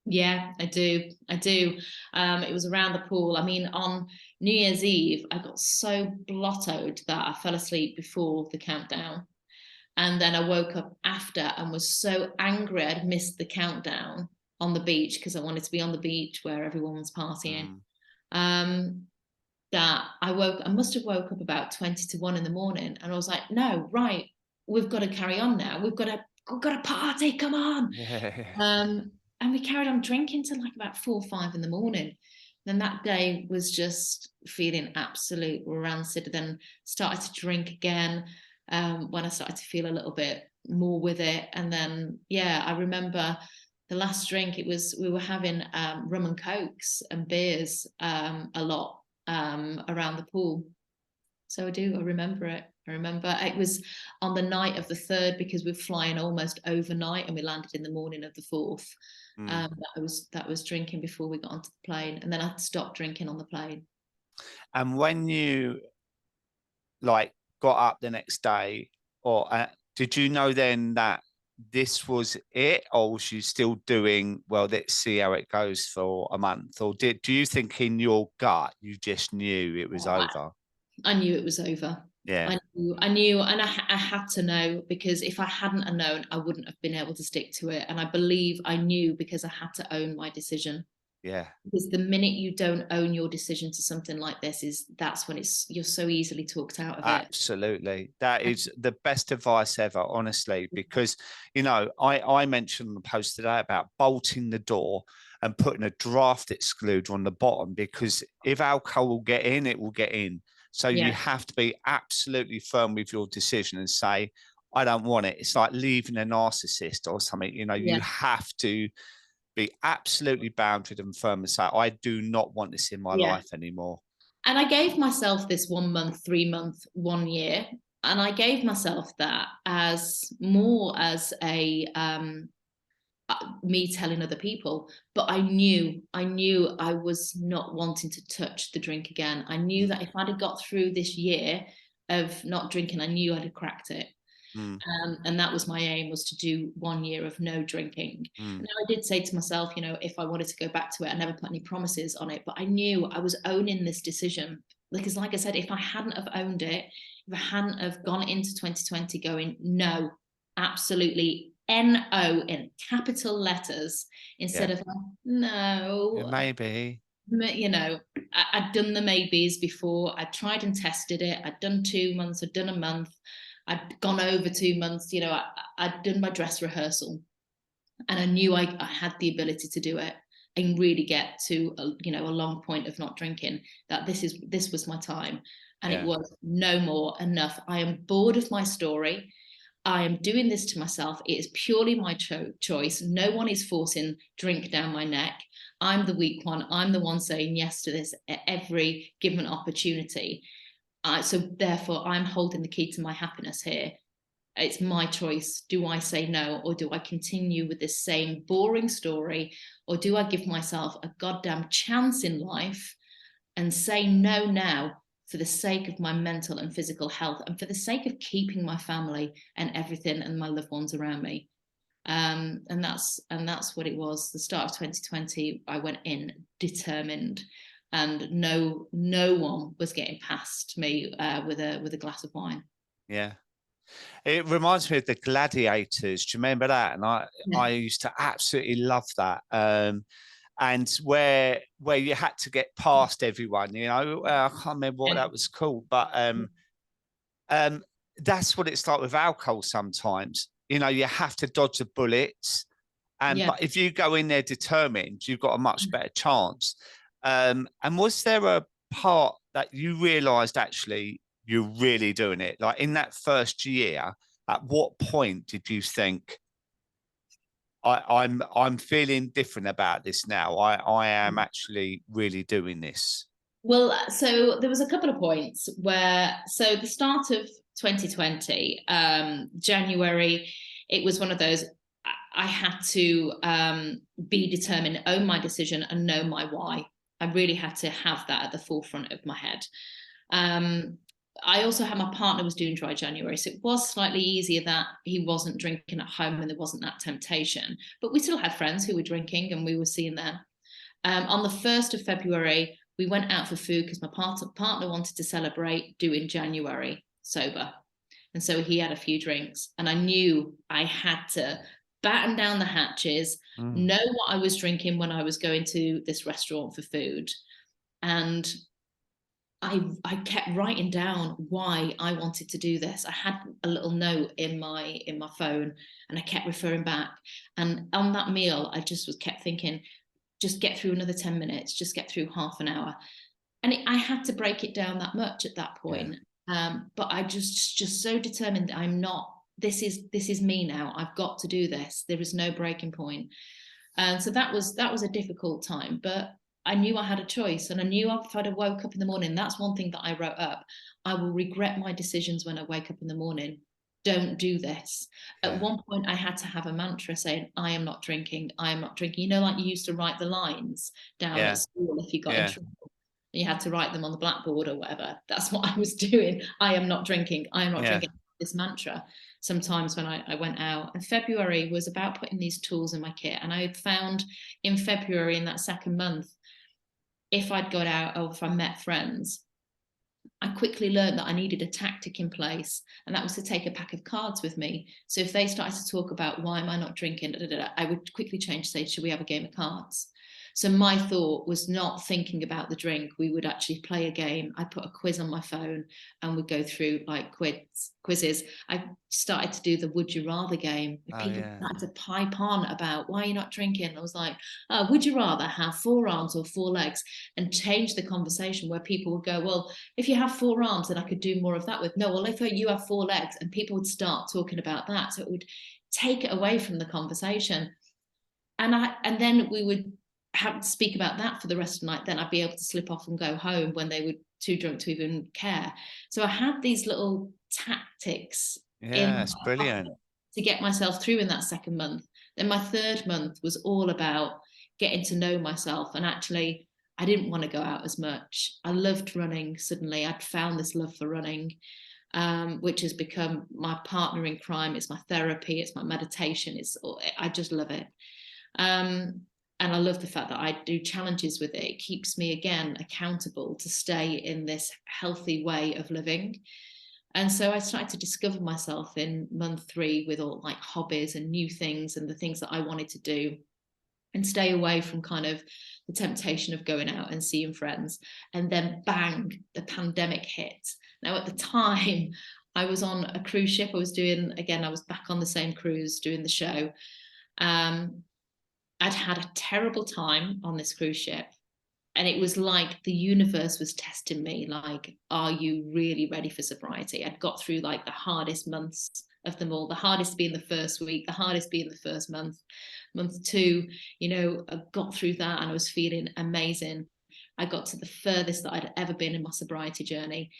Yeah, I do. It was around the pool. I mean, on New Year's Eve, I got so blottoed that I fell asleep before the countdown. And then I woke up after and was so angry I'd missed the countdown on the beach because I wanted to be on the beach where everyone was partying. That I must have woke up about 20 to 1 in the morning, and I was like, no, right, we've got to carry on now. We've got to party, come on. And we carried on drinking till like about 4 or 5 in the morning. Then that day was just feeling absolute rancid. Then started to drink again when I started to feel a little bit more with it. And then, I remember the last drink, we were having rum and cokes and beers a lot around the pool. So I remember it. I remember it was on the night of the 3rd because we're flying almost overnight and we landed in the morning of the 4th. That was drinking before we got onto the plane, and then I stopped drinking on the plane. And when you like got up the next day, or did you know then that this was it, or was you still doing, well, let's see how it goes for a month? Or do you think in your gut you just knew it was over? I knew it was over. Yeah. I knew, and I had to know, because if I hadn't have known, I wouldn't have been able to stick to it. And I believe I knew because I had to own my decision. Yeah. Because the minute you don't own your decision to something like this, that's when you're so easily talked out of it. Absolutely. That is the best advice ever, honestly, because, you know, I mentioned on the post today about bolting the door and putting a draft excluder on the bottom, because if alcohol will get in, it will get in. So you have to be absolutely firm with your decision and say, I don't want it. It's like leaving a narcissist or something. You know, you have to be absolutely bounded and firm and say, I do not want this in my life anymore. And I gave myself this 1 month, 3 month, 1 year. And I gave myself that as more as a me telling other people. But I knew I was not wanting to touch the drink again. I knew that if I'd have got through this year of not drinking, I knew I'd have cracked it. And that was my aim, was to do 1 year of no drinking. Now, I did say to myself, you know, if I wanted to go back to it, I never put any promises on it, but I knew I was owning this decision. Because like I said, if I hadn't have owned it, if I hadn't have gone into 2020 going, no, absolutely, NO in capital letters, instead of no, Maybe, you know, I'd done the maybes before. I'd tried and tested it. I'd done 2 months, I'd done a month, I'd gone over 2 months, you know, I'd done my dress rehearsal, and I knew I had the ability to do it and really get to a long point of not drinking, that this was my time. And it was no more, enough. I am bored of my story. I am doing this to myself. It is purely my choice. No one is forcing drink down my neck. I'm the weak one. I'm the one saying yes to this at every given opportunity. So therefore, I'm holding the key to my happiness here. It's my choice. Do I say no, or do I continue with this same boring story, or do I give myself a goddamn chance in life and say no now, for the sake of my mental and physical health, and for the sake of keeping my family and everything and my loved ones around me? And that's what it was. The start of 2020, I went in determined, and no one was getting past me with a glass of wine. Yeah. It reminds me of the Gladiators. Do you remember that? And I used to absolutely love that. And where you had to get past everyone, you know. I can't remember what that was called, but that's what it's like with alcohol sometimes. You know, you have to dodge the bullets. But if you go in there determined, you've got a much better chance. And was there a part that you realised actually you're really doing it? Like in that first year, at what point did you think, I'm feeling different about this now? I am actually really doing this. Well, so there was a couple of points where, so the start of 2020, January, it was one of those, I had to be determined, own my decision, and know my why. I really had to have that at the forefront of my head. I also had, my partner was doing dry January, so it was slightly easier that he wasn't drinking at home and there wasn't that temptation. But we still had friends who were drinking and we were seeing them. On the 1st of February, we went out for food because my partner wanted to celebrate doing January sober. And so he had a few drinks, and I knew I had to batten down the hatches, know what I was drinking when I was going to this restaurant for food. And I kept writing down why I wanted to do this. I had a little note in my phone, and I kept referring back. And on that meal, I just kept thinking, just get through another 10 minutes, just get through half an hour. And I had to break it down that much at that point. But I just so determined that I'm not, this is me now. I've got to do this. There is no breaking point. And so that was a difficult time, but I knew I had a choice, and I knew if I'd have woke up in the morning, that's one thing that I wrote up. I will regret my decisions when I wake up in the morning. Don't do this. At one point, I had to have a mantra saying, I am not drinking. I am not drinking. You know, like you used to write the lines down at school if you got in trouble. You had to write them on the blackboard or whatever. That's what I was doing. I am not drinking. I am not drinking. this mantra sometimes when I went out. And February was about putting these tools in my kit. And I found in February, in that second month, if I'd got out or if I met friends, I quickly learned that I needed a tactic in place, and that was to take a pack of cards with me. So if they started to talk about why am I not drinking, I would quickly change, say, should we have a game of cards? So my thought was not thinking about the drink. We would actually play a game. I'd put a quiz on my phone and we'd go through like quizzes. I started to do the would you rather game. People started to pipe on about why you're not drinking. I was like, oh, would you rather have 4 arms or 4 legs? And change the conversation where people would go, well, if you have 4 arms, then I could do more of that with. No, well, if you have 4 legs, and people would start talking about that. So it would take it away from the conversation. And then we would have to speak about that for the rest of the night. Then I'd be able to slip off and go home when they were too drunk to even care. So I had these little tactics it's brilliant to get myself through in that second month. Then my third month was all about getting to know myself. And actually, I didn't want to go out as much. I loved running. Suddenly I'd found this love for running, which has become my partner in crime. It's my therapy. It's my meditation. I just love it. And I love the fact that I do challenges with it. It keeps me, again, accountable to stay in this healthy way of living. And so I started to discover myself in month 3 with all like hobbies and new things and the things that I wanted to do, and stay away from kind of the temptation of going out and seeing friends. And then bang, the pandemic hit. Now at the time I was on a cruise ship. I was back on the same cruise doing the show. I'd had a terrible time on this cruise ship, and it was like the universe was testing me, like, are you really ready for sobriety? I'd got through like the hardest months of them all, the hardest being the first week, the hardest being the first month. Month 2, I got through that and I was feeling amazing. I got to the furthest that I'd ever been in my sobriety journey.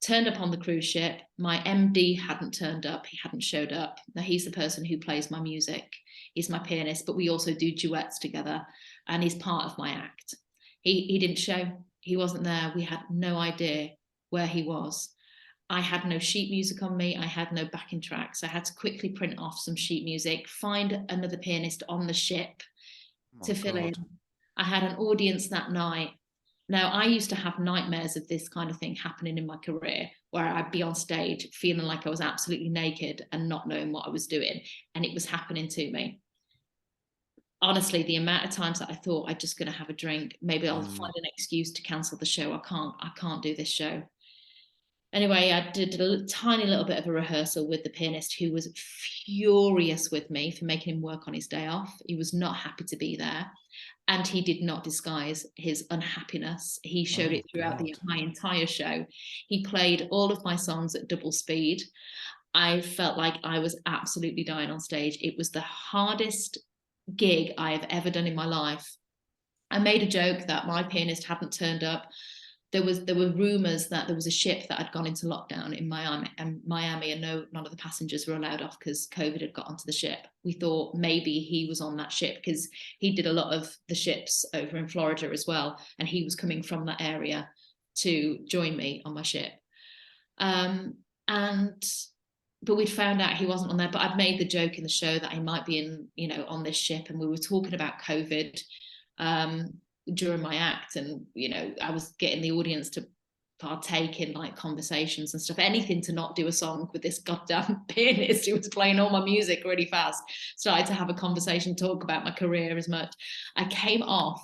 Turned up on the cruise ship. My MD hadn't turned up. He hadn't showed up. Now, he's the person who plays my music. He's my pianist, but we also do duets together, and he's part of my act. He didn't show. He wasn't there. We had no idea where he was. I had no sheet music on me. I had no backing tracks. I had to quickly print off some sheet music, find another pianist on the ship to fill in. I had an audience that night. Now, I used to have nightmares of this kind of thing happening in my career, where I'd be on stage feeling like I was absolutely naked and not knowing what I was doing. And it was happening to me. Honestly, the amount of times that I thought I'm just going to have a drink, maybe I'll find an excuse to cancel the show. I can't do this show. Anyway, I did a tiny little bit of a rehearsal with the pianist, who was furious with me for making him work on his day off. He was not happy to be there. And he did not disguise his unhappiness. He showed it throughout my entire show. He played all of my songs at double speed. I felt like I was absolutely dying on stage. It was the hardest gig I have ever done in my life. I made a joke that my pianist hadn't turned up. There were rumors that there was a ship that had gone into lockdown in Miami, and none of the passengers were allowed off because COVID had got onto the ship. We thought maybe he was on that ship because he did a lot of the ships over in Florida as well, and he was coming from that area to join me on my ship. But we'd found out he wasn't on there. But I'd made the joke in the show that he might be on this ship, and we were talking about COVID during my act, and I was getting the audience to partake in like conversations and stuff, anything to not do a song with this goddamn pianist who was playing all my music really fast. Started to have a conversation, talk about my career as much. I came off,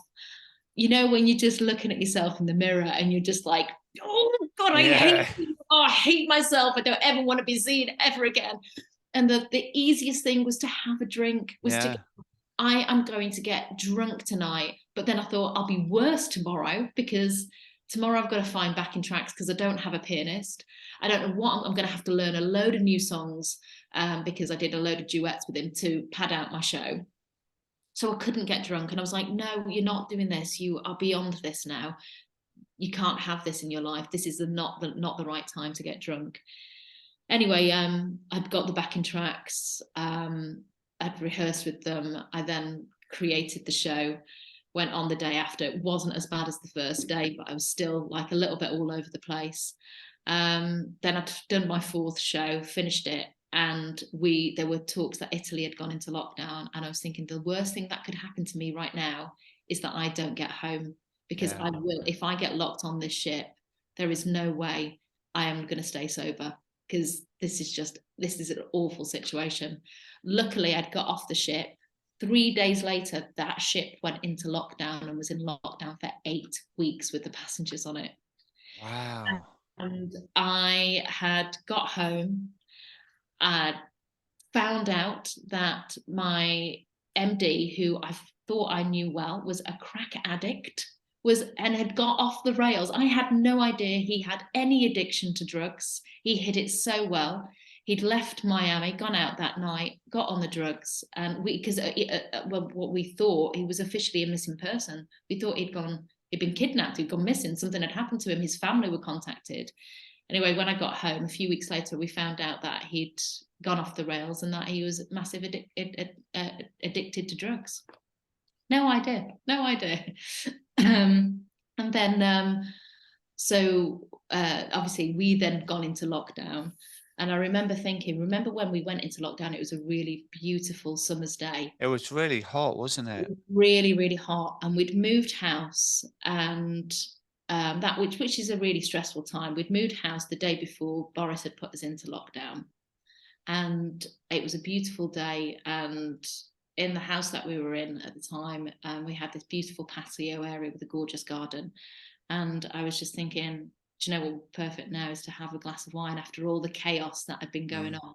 when you're just looking at yourself in the mirror and you're just like, oh God, I hate myself. I don't ever want to be seen ever again. And the easiest thing was to have a drink, I am going to get drunk tonight. But then I thought I'll be worse tomorrow, because tomorrow I've got to find backing tracks because I don't have a pianist. I don't know what I'm going to have to learn a load of new songs because I did a load of duets with him to pad out my show. So I couldn't get drunk. And I was like, no, you're not doing this. You are beyond this now. You can't have this in your life. This is not the right time to get drunk. Anyway, I'd got the backing tracks. I'd rehearsed with them. I then created the show, went on the day after. It wasn't as bad as the first day, but I was still like a little bit all over the place. Then I'd done my 4th show, finished it, and there were talks that Italy had gone into lockdown, and I was thinking the worst thing that could happen to me right now is that I don't get home, because I will, if I get locked on this ship, there is no way I am going to stay sober, because this is an awful situation. Luckily, I'd got off the ship. 3 days later, that ship went into lockdown and was in lockdown for 8 weeks with the passengers on it. Wow. And I had got home, found out that my MD, who I thought I knew well, was a crack addict, and had got off the rails. I had no idea he had any addiction to drugs. He hid it so well. He'd left Miami, gone out that night, got on the drugs, and what we thought, he was officially a missing person. We thought he'd been kidnapped, he'd gone missing, something had happened to him. His family were contacted. Anyway, when I got home a few weeks later, we found out that he'd gone off the rails and that he was massively addicted to drugs. No idea. And then, obviously we then gone into lockdown. And I remember when we went into lockdown, it was a really beautiful summer's day. It was really hot, wasn't it? Really, really hot. And we'd moved house, and which is a really stressful time. We'd moved house the day before Boris had put us into lockdown. And it was a beautiful day. And in the house that we were in at the time, we had this beautiful patio area with a gorgeous garden. And I was just thinking, do you know what perfect now is to have a glass of wine after all the chaos that had been going on.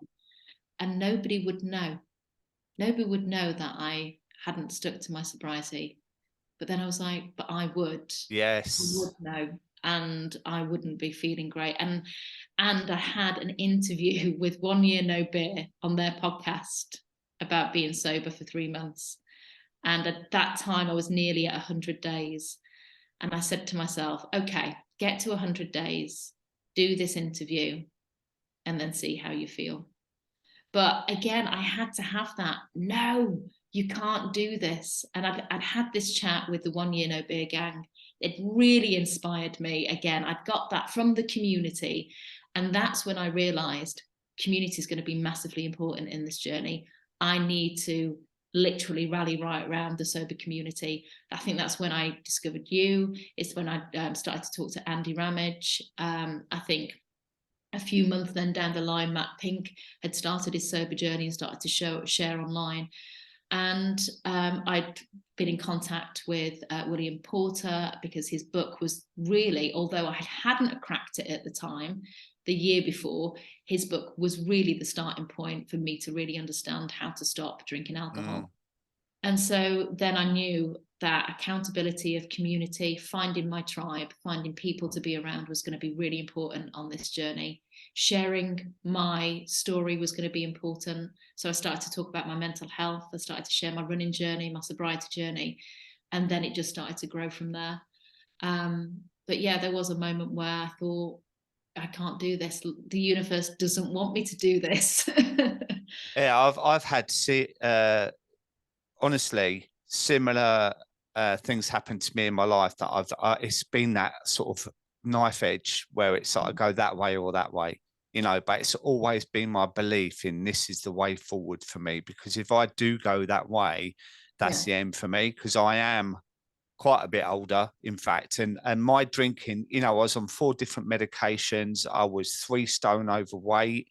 And nobody would know that I hadn't stuck to my sobriety. But then I was like, but I would. Yes. I would know, and I wouldn't be feeling great. And I had an interview with 1 Year No Beer on their podcast about being sober for 3 months. And at that time I was nearly at 100 days. And I said to myself, okay, get to 100 days, do this interview, and then see how you feel. But again, I had to have that, no, you can't do this. And I'd had this chat with the 1 Year No Beer gang. It really inspired me. Again, I'd got that from the community. And that's when I realized community is going to be massively important in this journey. I need to literally rally right around the sober community. I think that's when I discovered you. It's when I started to talk to Andy Ramage. I think a few months then down the line, Matt Pink had started his sober journey and started to share online. And I'd been in contact with William Porter, because his book was really, although I hadn't cracked it at the time, the year before, his book was really the starting point for me to really understand how to stop drinking alcohol. And so then I knew that accountability of community, finding my tribe, finding people to be around was going to be really important on this journey. Sharing my story was going to be important. So I started to talk about my mental health. I started to share my running journey, my sobriety journey. And then it just started to grow from there. But yeah, there was a moment where I thought, I can't do this. The universe doesn't want me to do this. Yeah, I've had honestly similar things happen to me in my life that it's been that sort of knife edge where it's like I go that way or that way, you know, but it's always been my belief in this is the way forward for me, because if I do go that way, that's the end for me, because I am quite a bit older, in fact. And my drinking, you know, I was on 4 different medications. I was 3 stone overweight.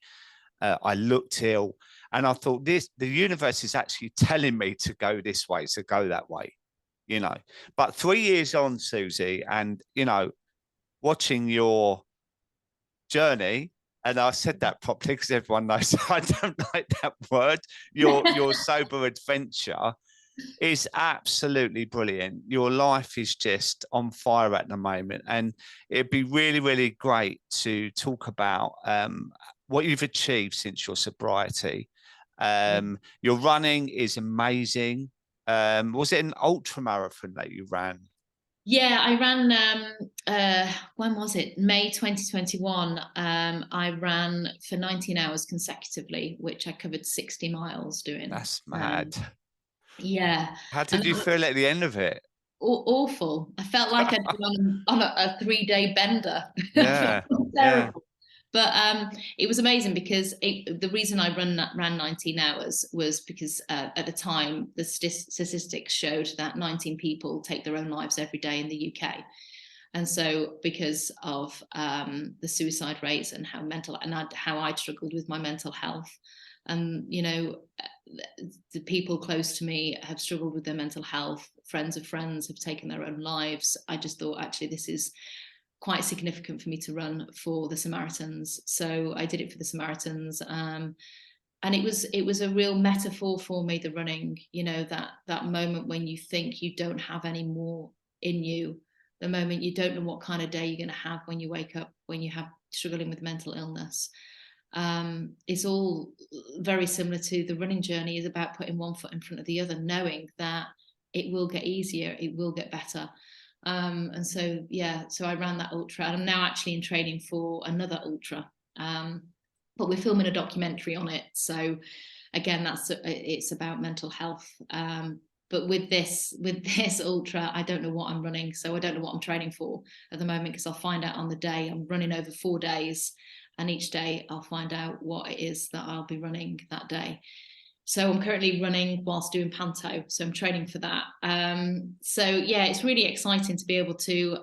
I looked ill. And I thought the universe is actually telling me to go this way, to go that way, you know. But 3 years on, Susie, and, you know, watching your journey, and I said that properly because everyone knows I don't like that word, your sober adventure is absolutely brilliant. Your life is just on fire at the moment, and it'd be really, really great to talk about what you've achieved since your sobriety. Your running is amazing. Was it an ultra marathon that you ran? Yeah, I ran, when was it? May 2021. I ran for 19 hours consecutively, which I covered 60 miles doing. That's mad. Yeah. How did you feel at the end of it? Awful. I felt like I'd been on a 3-day bender. Yeah. Yeah. But it was amazing because the reason I ran 19 hours was because at the time the statistics showed that 19 people take their own lives every day in the UK. And so because of the suicide rates and how I struggled with my mental health, and the people close to me have struggled with their mental health, friends of friends have taken their own lives, I just thought, actually, this is quite significant for me to run for the Samaritans. So I did it for the Samaritans. And it was a real metaphor for me, the running, that moment when you think you don't have any more in you, the moment you don't know what kind of day you're going to have when you wake up, when you have struggling with mental illness. It's all very similar to the running journey, is about putting one foot in front of the other, knowing that it will get easier, it will get better. And so I ran that ultra, and I'm now actually in training for another ultra, but we're filming a documentary on it. So again, it's about mental health. But with this ultra, I don't know what I'm running, so I don't know what I'm training for at the moment, because I'll find out on the day. I'm running over 4 days, and each day I'll find out what it is that I'll be running that day. So I'm currently running whilst doing panto, so I'm training for that. It's really exciting to be able to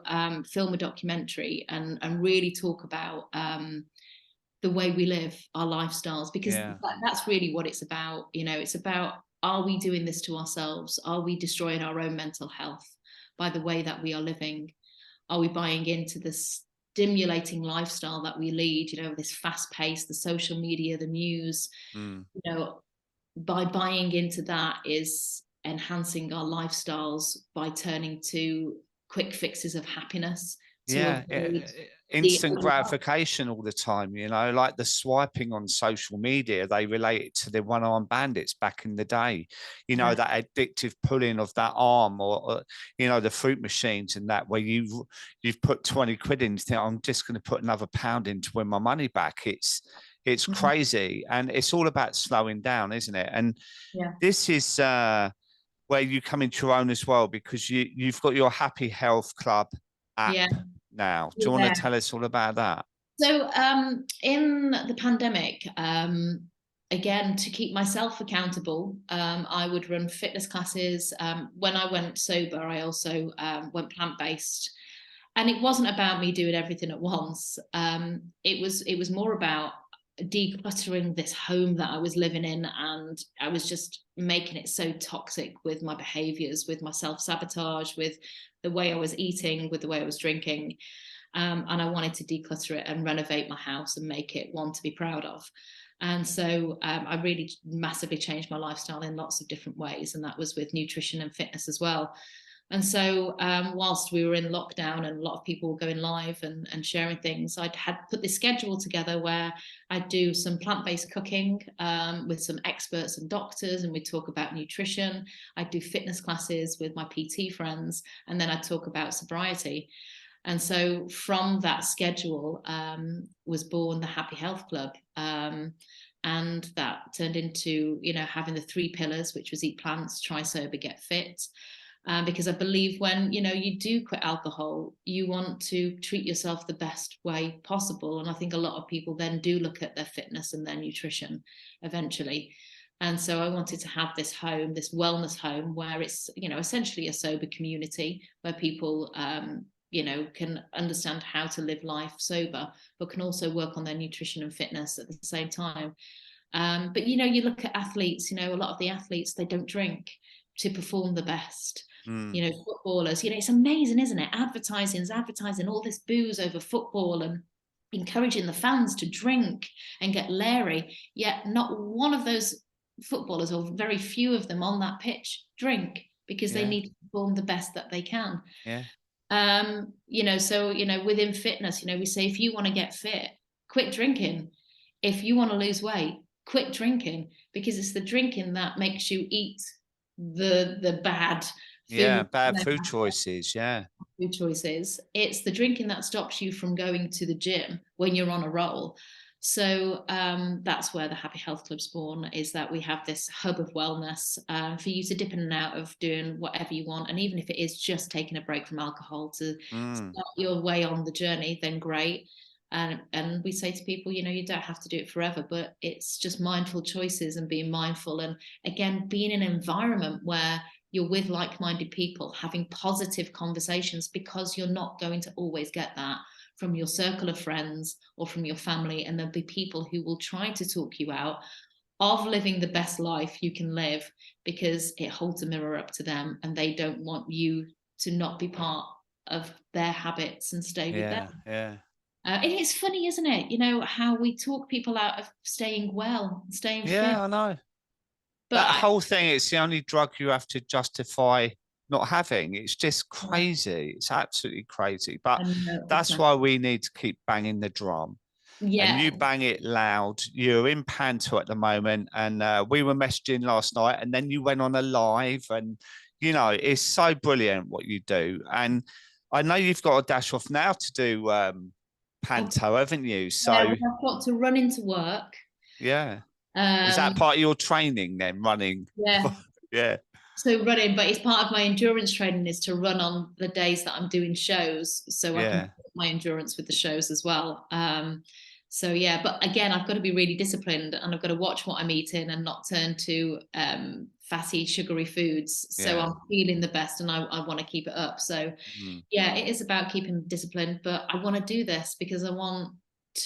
film a documentary and really talk about the way we live, our lifestyles, because that's really what it's about. It's about, are we doing this to ourselves? Are we destroying our own mental health by the way that we are living? Are we buying into this stimulating lifestyle that we lead, this fast pace, the social media, the news, by buying into that is enhancing our lifestyles by turning to quick fixes of happiness. Instant gratification all the time, like the swiping on social media, they relate it to the one-armed bandits back in the day, that addictive pulling of that arm, or the fruit machines and that, where you've put 20 quid in, you think, I'm just going to put another pound in to win my money back. It's crazy, and it's all about slowing down, isn't it? And this is where you come into your own as well, because you've got your Happy Health Club app now. Do you want to tell us all about that? So in the pandemic, again, to keep myself accountable, I would run fitness classes. When I went sober, I also went plant-based. And it wasn't about me doing everything at once. It was more about decluttering this home that I was living in, and I was just making it so toxic with my behaviors, with my self-sabotage, with the way I was eating, with the way I was drinking, and I wanted to declutter it and renovate my house and make it one to be proud of. And so I really massively changed my lifestyle in lots of different ways, and that was with nutrition and fitness as well. And so whilst we were in lockdown and a lot of people were going live and sharing things, I'd had put this schedule together where I'd do some plant-based cooking with some experts and doctors, and we'd talk about nutrition. I'd do fitness classes with my PT friends, and then I'd talk about sobriety. And so from that schedule was born the Happy Health Club. And that turned into, having the 3 pillars, which was eat plants, try sober, get fit. Because I believe when, you do quit alcohol, you want to treat yourself the best way possible. And I think a lot of people then do look at their fitness and their nutrition eventually. And so I wanted to have this home, this wellness home, where it's, essentially a sober community where people, can understand how to live life sober, but can also work on their nutrition and fitness at the same time. But, you look at athletes, a lot of the athletes, they don't drink to perform the best. Footballers, it's amazing, isn't it? Advertising all this booze over football and encouraging the fans to drink and get leery, yet not one of those footballers, or very few of them on that pitch, drink, because they need to perform the best that they can. So within fitness, we say, if you want to get fit, quit drinking. If you want to lose weight, quit drinking, because it's the drinking that makes you eat the bad food, bad food choices. Food choices. It's the drinking that stops you from going to the gym when you're on a roll. So that's where the Happy Health Club's born, is that we have this hub of wellness for you to dip in and out of doing whatever you want. And even if it is just taking a break from alcohol to start your way on the journey, then great. And we say to people, you know, you don't have to do it forever, but it's just mindful choices and being mindful. And again, being in an environment where you're with like-minded people, having positive conversations, because you're not going to always get that from your circle of friends or from your family. And there'll be people who will try to talk you out of living the best life you can live, because it holds a mirror up to them and they don't want you to not be part of their habits and stay with them. Yeah. It is funny, isn't it? You know, how we talk people out of staying well, staying fit. Yeah, I know. But That whole thing, it's the only drug you have to justify not having. It's just yeah, crazy. It's absolutely crazy. But I know that's exactly. why we need to keep banging the drum. And Yeah. you bang it loud. You're in Panto at the moment, and we were messaging last night, and then you went on a live, and you know it's so brilliant what you do. And I know you've got a dash off now to do Panto, haven't you? Yeah, So well, I've got to run into work. yeah, is that Um, part of your training then, running? yeah. Yeah, So running, but it's part of my endurance training is to run on the days that I'm doing shows, so I can yeah, put my endurance with the shows as well. So yeah, but again, I've got to be really disciplined, and I've got to watch what I'm eating and not turn to fatty, sugary foods. So yeah. I'm feeling the best, and I want to keep it up. So Mm. yeah, it is about keeping disciplined, but I want to do this because I want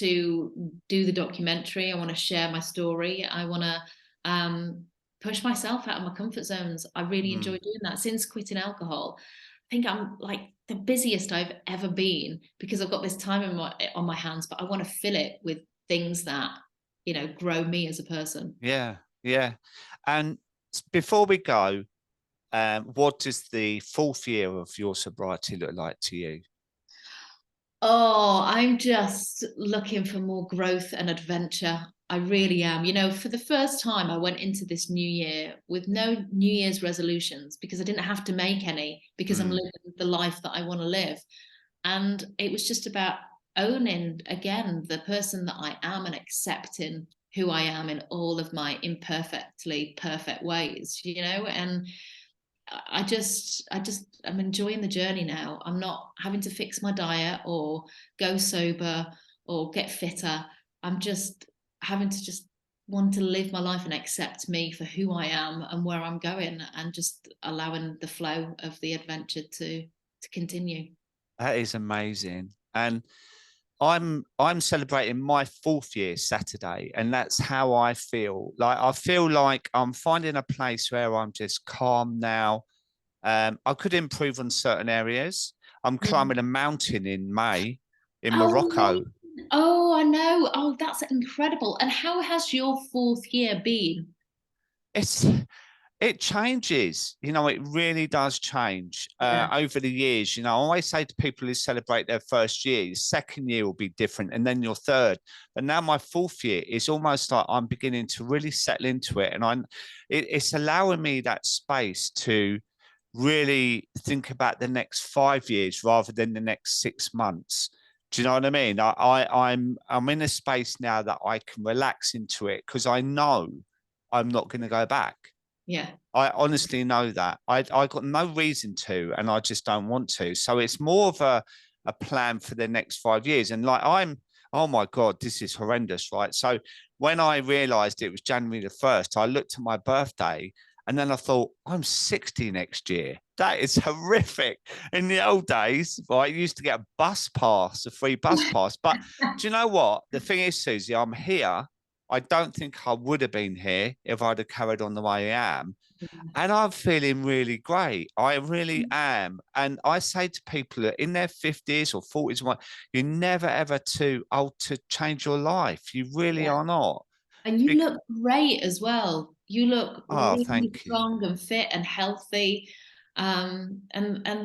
to do the documentary. I want to share my story. I want to push myself out of my comfort zones. I really enjoy Mm. doing that. Since quitting alcohol, I think I'm like the busiest I've ever been, because I've got this time on my hands, but I want to fill it with things that, you know, grow me as a person. Yeah, yeah. And before we go, what does the fourth year of your sobriety look like to you? Oh, I'm just looking for more growth and adventure. I really am. You know, for the first time, I went into this new year with no New Year's resolutions, because I didn't have to make any, because I'm Mm. living the life that I want to live. And it was just about owning again the person that I am and accepting who I am in all of my imperfectly perfect ways, you know. And I'm enjoying the journey now. I'm not having to fix my diet or go sober or get fitter. I'm just having to just want to live my life and accept me for who I am and where I'm going, and just allowing the flow of the adventure to continue. That is amazing. And I'm celebrating my fourth year Saturday, and that's how I feel. Like I feel like I'm finding a place where I'm just calm now. I could improve on certain areas. I'm Mm. climbing a mountain in May in Oh, Morocco. oh, I know. Oh, that's incredible. And how has your fourth year been? It's it changes, you know, it really does change Yeah. over the years. You know, I always say to people who celebrate their first year, your second year will be different, and then your third. But now my fourth year is almost like I'm beginning to really settle into it, and it's allowing me that space to really think about the next 5 years rather than the next 6 months. Do you know what I mean? I'm in a space now that I can relax into it, because I know I'm not going to go back. Yeah. I honestly know that. I got no reason to, and I just don't want to. So it's more of a plan for the next 5 years. And like oh my God, this is horrendous, right? So when I realized it was January the 1st, I looked at my birthday, and then I thought, I'm 60 next year. That is horrific. In the old days, right, you used to get a bus pass, a free bus pass. But do you know what? The thing is, Susie, I'm here. I don't think I would have been here if I'd have carried on the way I am. And I'm feeling really great. I really am. And I say to people that in their 50s or 40s, you're never ever too old to change your life. You really Yeah. are not. And you look great as well. You look Oh, really thank you. strong and fit and healthy. And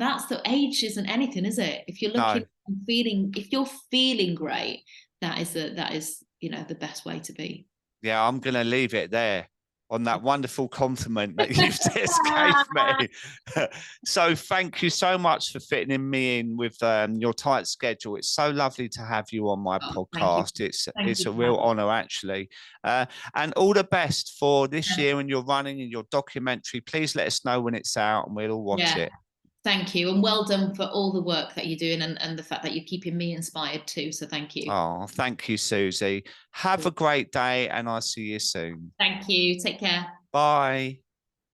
that's the age isn't anything, is it? If you're No. looking and feeling, if you're feeling great, that is, you know, the best way to be. Yeah, I'm going to leave it there on that wonderful compliment that you've just gave me. So thank you so much for fitting me in with your tight schedule. It's so lovely to have you on my Oh, thank you. podcast. Thank It's you a for real having honor, actually. And all the best for this me. year and your running and your documentary. Please let us know when it's out, and we'll all watch Yeah. it. Thank you, and well done for all the work that you're doing, and the fact that you're keeping me inspired too. So thank you. Oh, thank you, Susie. Have a great day, and I'll see you soon. Thank you. Take care. Bye.